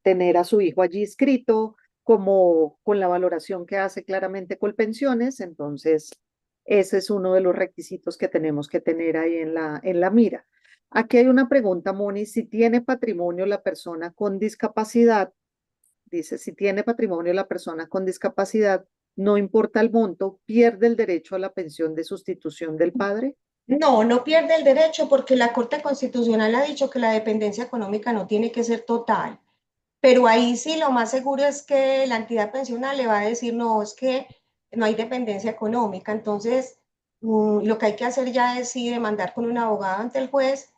tener a su hijo allí inscrito, como con la valoración que hace claramente Colpensiones. Entonces, ese es uno de los requisitos que tenemos que tener ahí en la mira. Aquí hay una pregunta, Moni, si tiene patrimonio la persona con discapacidad. Dice, si tiene patrimonio la persona con discapacidad, no importa el monto, pierde el derecho a la pensión de sustitución del padre. No, no pierde el derecho porque la Corte Constitucional ha dicho que la dependencia económica no tiene que ser total. Pero ahí sí lo más seguro es que la entidad pensional le va a decir, no, es que no hay dependencia económica. Entonces, lo que hay que hacer ya es sí demandar con un abogado ante el juez,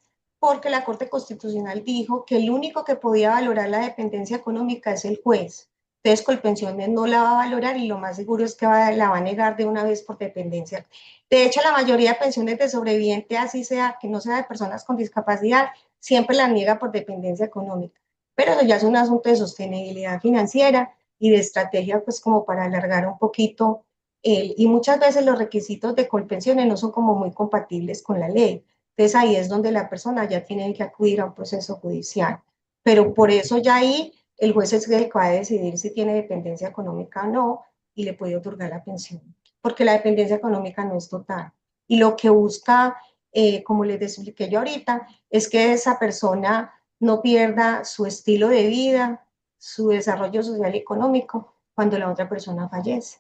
porque la Corte Constitucional dijo que el único que podía valorar la dependencia económica es el juez. Entonces, Colpensiones no la va a valorar y lo más seguro es que la va a negar de una vez por dependencia. De hecho, la mayoría de pensiones de sobreviviente, así sea que no sea de personas con discapacidad, siempre la niega por dependencia económica, pero eso ya es un asunto de sostenibilidad financiera y de estrategia, pues como para alargar un poquito y muchas veces los requisitos de Colpensiones no son como muy compatibles con la ley. Entonces ahí es donde la persona ya tiene que acudir a un proceso judicial. Pero por eso ya ahí el juez es el que va a decidir si tiene dependencia económica o no y le puede otorgar la pensión, porque la dependencia económica no es total. Y lo que busca, como les expliqué yo ahorita, es que esa persona no pierda su estilo de vida, su desarrollo social y económico cuando la otra persona fallece.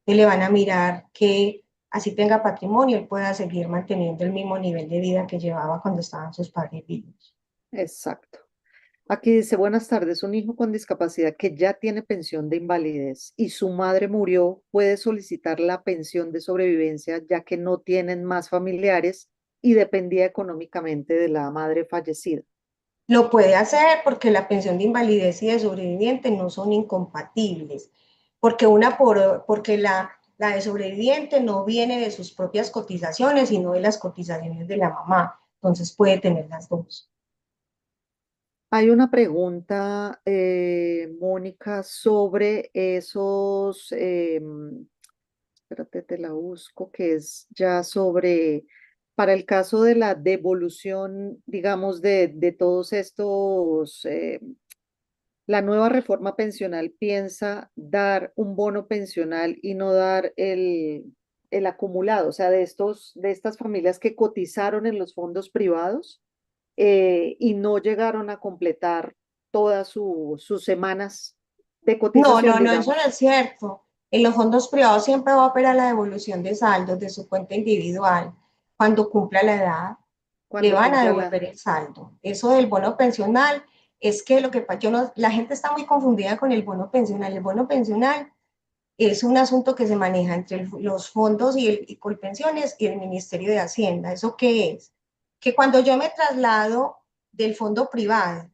Y le van a mirar que así tenga patrimonio, él pueda seguir manteniendo el mismo nivel de vida que llevaba cuando estaban sus padres vivos. Exacto. Aquí dice, buenas tardes, un hijo con discapacidad que ya tiene pensión de invalidez y su madre murió, puede solicitar la pensión de sobrevivencia ya que no tienen más familiares y dependía económicamente de la madre fallecida. Lo puede hacer porque la pensión de invalidez y de sobreviviente no son incompatibles, porque porque la de sobreviviente no viene de sus propias cotizaciones, sino de las cotizaciones de la mamá. Entonces puede tener las dos. Hay una pregunta, Mónica, sobre esos, espérate, te la busco, que es ya sobre, para el caso de la devolución, digamos, de todos estos, la nueva reforma pensional piensa dar un bono pensional y no dar el acumulado, o sea, de estas familias que cotizaron en los fondos privados y no llegaron a completar todas sus semanas de No, cotización, no, no, eso no digamos, es cierto. En los fondos privados siempre va a operar la devolución de saldos de su cuenta individual. Cuando cumpla la edad, le cuando van a cumpla la... devolver el saldo. Eso del bono pensional es que lo que pasa, yo no, la gente está muy confundida con el bono pensional. El bono pensional es un asunto que se maneja entre los fondos y Colpensiones y el Ministerio de Hacienda. ¿Eso qué es? Que cuando yo me traslado del fondo privado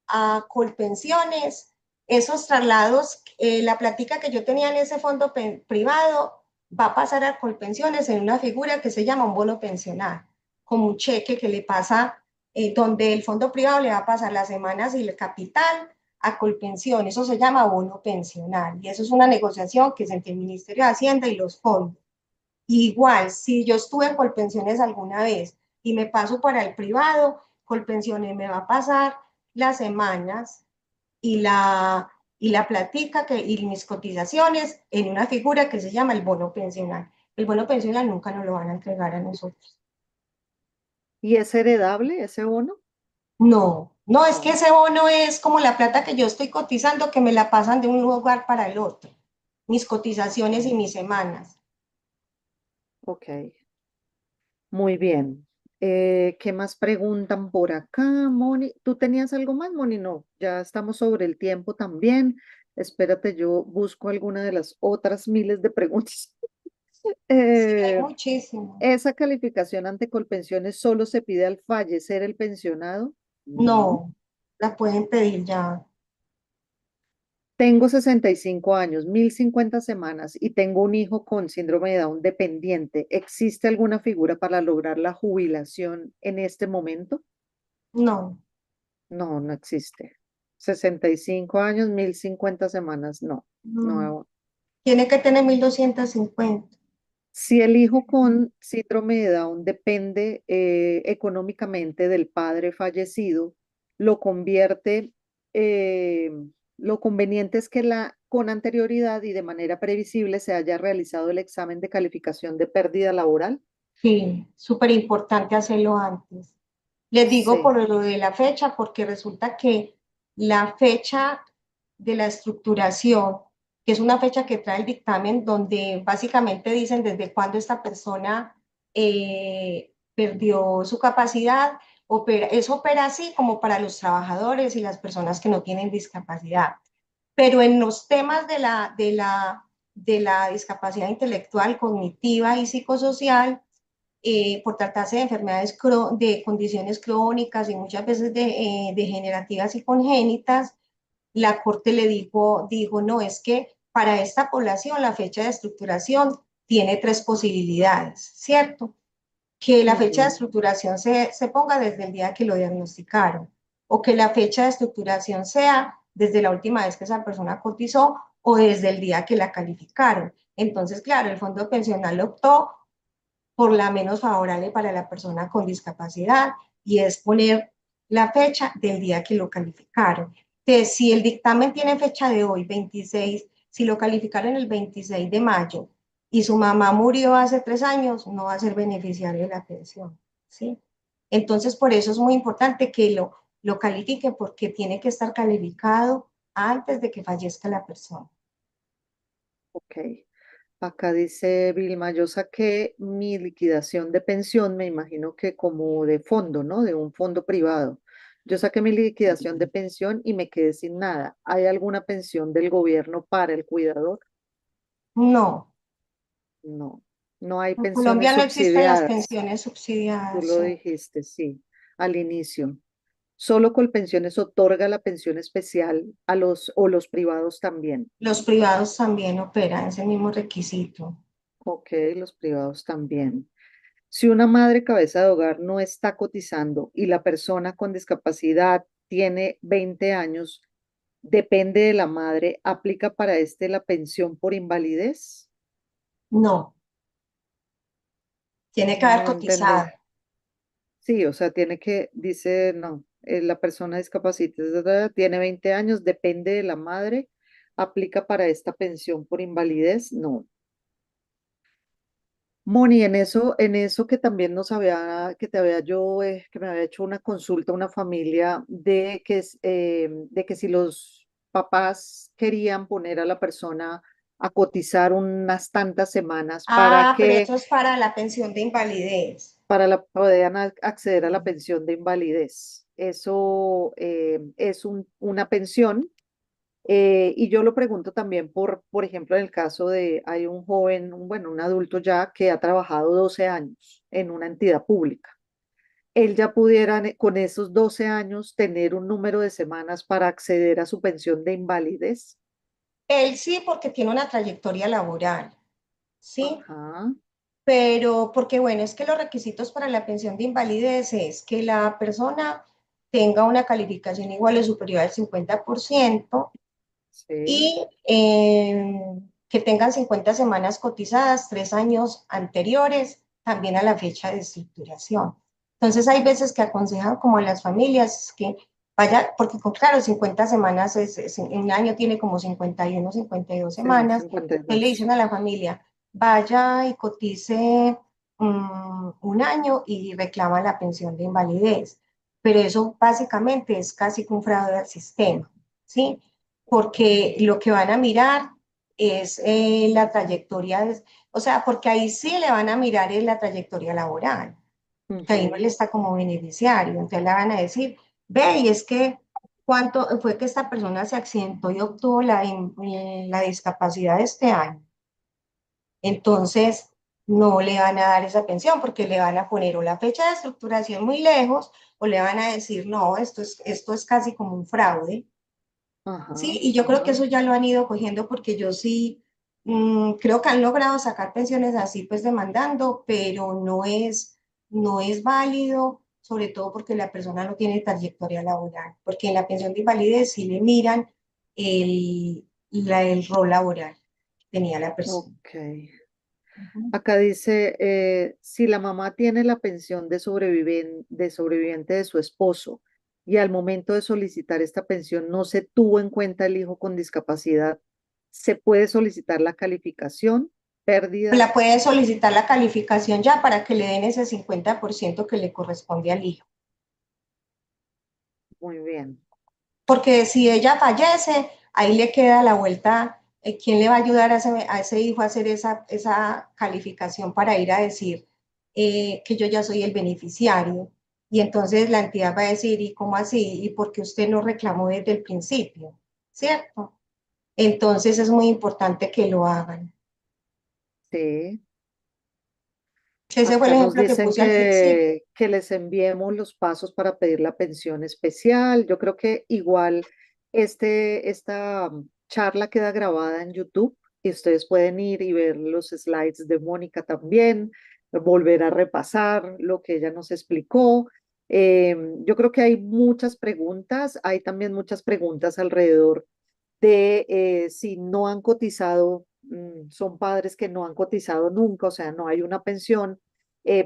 a Colpensiones, esos traslados, la plática que yo tenía en ese fondo privado va a pasar a Colpensiones en una figura que se llama un bono pensional, como un cheque que le pasa, donde el fondo privado le va a pasar las semanas y el capital a Colpensión, eso se llama bono pensional, y eso es una negociación que es entre el Ministerio de Hacienda y los fondos. Igual, si yo estuve en Colpensiones alguna vez y me paso para el privado, Colpensiones me va a pasar las semanas y la platica y mis cotizaciones en una figura que se llama el bono pensional. El bono pensional nunca nos lo van a entregar a nosotros. ¿Y es heredable ese bono? No, no, es que No, ese bono es como la plata que yo estoy cotizando que me la pasan de un lugar para el otro. Mis cotizaciones y mis semanas. ok, muy bien. ¿Qué más preguntan por acá, Moni? ¿Tú tenías algo más, Moni? No, ya estamos sobre el tiempo también. Espérate, yo busco alguna de las otras miles de preguntas. Sí, hay Eh, muchísimo. ¿Esa calificación ante Colpensiones solo se pide al fallecer el pensionado? No. No, la pueden pedir ya. Tengo 65 años, 1050 semanas y tengo un hijo con síndrome de Down dependiente. ¿Existe alguna figura para lograr la jubilación en este momento? No, No, no existe. 65 años, 1050 semanas, no, no. no. Tiene que tener 1250. Si el hijo con síndrome de Down depende económicamente del padre fallecido, lo convierte, eh, lo conveniente es que con anterioridad y de manera previsible se haya realizado el examen de calificación de pérdida laboral. Sí, súper importante hacerlo antes. Les digo Sí. por lo de la fecha, porque resulta que la fecha de la estructuración, que es una fecha que trae el dictamen, donde básicamente dicen desde cuándo esta persona perdió su capacidad, eso opera así como para los trabajadores y las personas que no tienen discapacidad. Pero en los temas de la discapacidad intelectual, cognitiva y psicosocial, por tratarse de enfermedades, de condiciones crónicas y muchas veces degenerativas y congénitas, la Corte le dijo, no, es que para esta población la fecha de estructuración tiene tres posibilidades, ¿cierto? Que la fecha de Ujú. estructuración se ponga desde el día que lo diagnosticaron, o que la fecha de estructuración sea desde la última vez que esa persona cotizó o desde el día que la calificaron. Entonces, claro, el fondo pensional optó por la menos favorable para la persona con discapacidad y es poner la fecha del día que lo calificaron. Entonces, si el dictamen tiene fecha de hoy, 26, si lo calificaron el 26 de mayo y su mamá murió hace 3 años, no va a ser beneficiario de la pensión, ¿sí? Entonces, por eso es muy importante que lo califique porque tiene que estar calificado antes de que fallezca la persona. Ok. Acá dice Vilma, yo saqué mi liquidación de pensión, me imagino que como de fondo, ¿no? De un fondo privado. Yo saqué mi liquidación de pensión y me quedé sin nada. ¿Hay alguna pensión del gobierno para el cuidador? No, No, no hay en pensiones Colombia no existen las subsidiadas. pensiones Tú subsidiadas. lo dijiste, sí, al inicio. Solo Colpensiones otorga la pensión especial a los privados también. Los privados también operan ese mismo requisito. Ok, los privados también. Si una madre cabeza de hogar no está cotizando y la persona con discapacidad tiene 20 años, depende de la madre, ¿aplica para este la pensión por invalidez? No, tiene que haber No cotizado. entendí. Sí, o sea, tiene que, dice, no, la persona discapacitada tiene 20 años, depende de la madre, ¿aplica para esta pensión por invalidez? No. Moni, en eso que también que te había yo, que me había hecho una consulta, una familia, de que si los papás querían poner a la persona a cotizar unas tantas semanas para Ah, pero que, eso es para la pensión de invalidez. puedan acceder a la pensión de invalidez. Eso es una pensión. Y yo lo pregunto también por ejemplo, en el caso de, hay un joven, bueno, un adulto ya que ha trabajado 12 años en una entidad pública. Él ya pudiera con esos 12 años tener un número de semanas para acceder a su pensión de invalidez. Él sí, porque tiene una trayectoria laboral, ¿sí? Ajá, Pero porque, bueno, es que los requisitos para la pensión de invalidez es que la persona tenga una calificación igual o superior al 50% sí. y que tengan 50 semanas cotizadas, 3 años anteriores, también a la fecha de estructuración. Entonces hay veces que aconsejan como a las familias que vaya, porque claro, 50 semanas, en un año tiene como 51, 52 Sí, semanas, entonces le 52. dicen a la familia, vaya y cotice un año y reclama la pensión de invalidez. Pero eso básicamente es casi que un fraude al sistema, ¿sí? Porque lo que van a mirar es la trayectoria, o sea, porque ahí sí le van a mirar es la trayectoria laboral, que ahí no le Ujú. está como beneficiario, entonces le van a decir, ve, y es que cuánto fue que esta persona se accidentó y obtuvo la discapacidad este año, entonces no le van a dar esa pensión porque le van a poner o la fecha de estructuración muy lejos o le van a decir, no, esto es casi como un fraude. Sí, Ajá, y yo creo que eso ya lo han ido cogiendo porque yo sí creo que han logrado sacar pensiones así pues demandando, pero no es válido, sobre todo porque la persona no tiene trayectoria laboral, porque en la pensión de invalidez sí le miran el rol laboral. tenía la persona. Ok. Ujú. Acá dice, si la mamá tiene la pensión de de sobreviviente de su esposo y al momento de solicitar esta pensión no se tuvo en cuenta el hijo con discapacidad, ¿se puede solicitar la calificación, pérdida? La puede solicitar la calificación ya para que le den ese 50% que le corresponde al hijo. Muy bien. Porque si ella fallece, ahí le queda la vuelta. ¿Quién le va a ayudar a ese hijo a hacer esa calificación para ir a decir que yo ya soy el beneficiario? Y entonces la entidad va a decir, ¿y cómo así? ¿Y por qué usted no reclamó desde el principio? ¿Cierto? Entonces es muy importante que lo hagan. Sí. Ese fue el Acá nos ejemplo que dicen puse al principio. que les enviemos los pasos para pedir la pensión especial. Yo creo que igual esta charla queda grabada en YouTube y ustedes pueden ir y ver los slides de Mónica también, volver a repasar lo que ella nos explicó. Yo creo que hay muchas preguntas, hay también muchas preguntas alrededor de si no han cotizado, son padres que no han cotizado nunca, o sea, no hay una pensión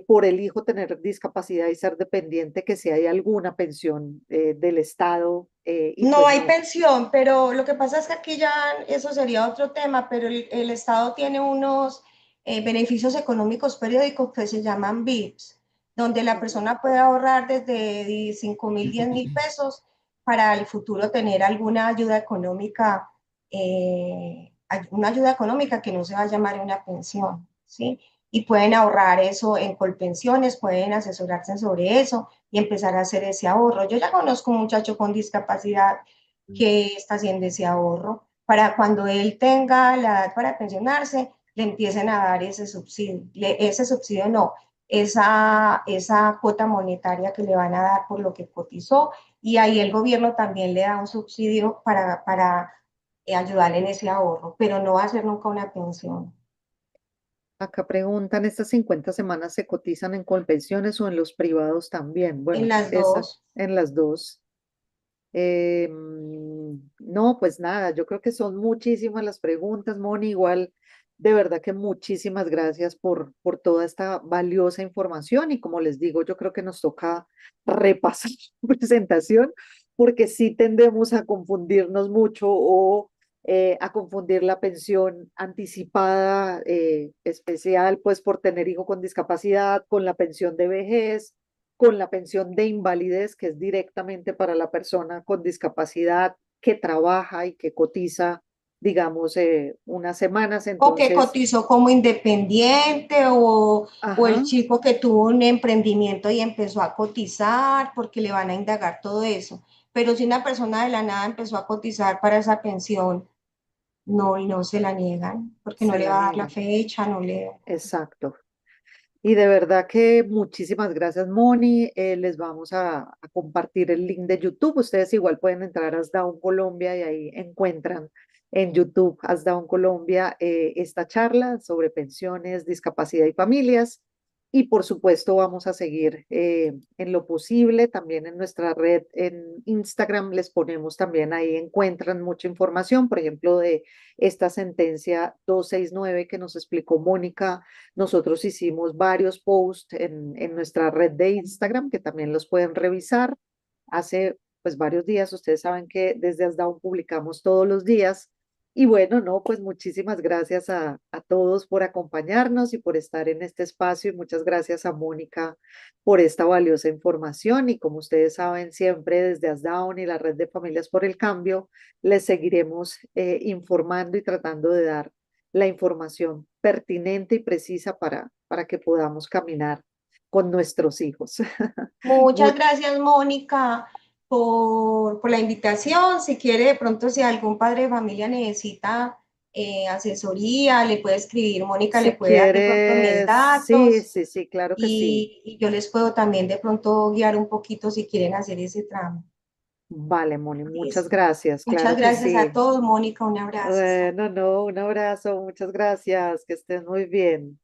por el hijo tener discapacidad y ser dependiente, que si hay alguna pensión del Estado y No pues hay no. pensión, pero lo que pasa es que aquí ya eso sería otro tema, pero el Estado tiene unos beneficios económicos periódicos que se llaman BIPs, donde la Ujú. persona puede ahorrar desde 5.000, 10.000 pesos para el futuro tener alguna ayuda económica, una ayuda económica que no se va a llamar una pensión, ¿sí? Y pueden ahorrar eso en colpensiones, pueden asesorarse sobre eso y empezar a hacer ese ahorro. Yo ya conozco un muchacho con discapacidad que está haciendo ese ahorro para cuando él tenga la edad para pensionarse, le empiecen a dar ese subsidio, ese subsidio no, esa cuota monetaria que le van a dar por lo que cotizó y ahí el gobierno también le da un subsidio para ayudar en ese ahorro, pero no va a ser nunca una pensión. Acá preguntan, ¿estas 50 semanas se cotizan en Colpensiones o en los privados también? En Bueno, las esa dos. en las dos. No, pues nada, yo creo que son muchísimas las preguntas, Moni. Igual, de verdad que muchísimas gracias por toda esta valiosa información. Y como les digo, yo creo que nos toca repasar la presentación porque sí tendemos a confundirnos mucho o a confundir la pensión anticipada especial, pues por tener hijo con discapacidad, con la pensión de vejez, con la pensión de invalidez, que es directamente para la persona con discapacidad que trabaja y que cotiza, digamos, unas semanas. O que Entonces, cotizó como independiente o el ajá, chico que tuvo un emprendimiento y empezó a cotizar porque le van a indagar todo eso. Pero si una persona de la nada empezó a cotizar para esa pensión, no se la niegan porque no se le la va a dar la niegan. fecha, no le... Exacto. Y de verdad que muchísimas gracias, Moni. Les vamos a compartir el link de YouTube. Ustedes igual pueden entrar a Asdown Colombia y ahí encuentran en YouTube Asdown Colombia esta charla sobre pensiones, discapacidad y familias. Y por supuesto vamos a seguir en lo posible. También en nuestra red en Instagram les ponemos también ahí encuentran mucha información, por ejemplo, de esta sentencia 269 que nos explicó Mónica. Nosotros hicimos varios posts en nuestra red de Instagram que también los pueden revisar. Hace pues varios días, ustedes saben que desde Asdown publicamos todos los días. Y bueno, no, pues muchísimas gracias a todos por acompañarnos y por estar en este espacio y muchas gracias a Mónica por esta valiosa información. Y como ustedes saben, siempre desde Asdown y la red de Familias por el Cambio, les seguiremos informando y tratando de dar la información pertinente y precisa para que podamos caminar con nuestros hijos. Muchas Mu- gracias, Mónica, por la invitación. Si quiere, de pronto, si algún padre de familia necesita asesoría, le puede escribir, Mónica le si puede dar de pronto mis quieres, sí, datos. sí, sí, claro que sí. Y yo les puedo también de pronto guiar un poquito si quieren hacer ese tramo. Vale, Moni, muchas Listo. gracias, Muchas claro que gracias a sí. todos, Mónica, un abrazo. Hasta Bueno, no, un abrazo, muchas gracias, que estés muy bien.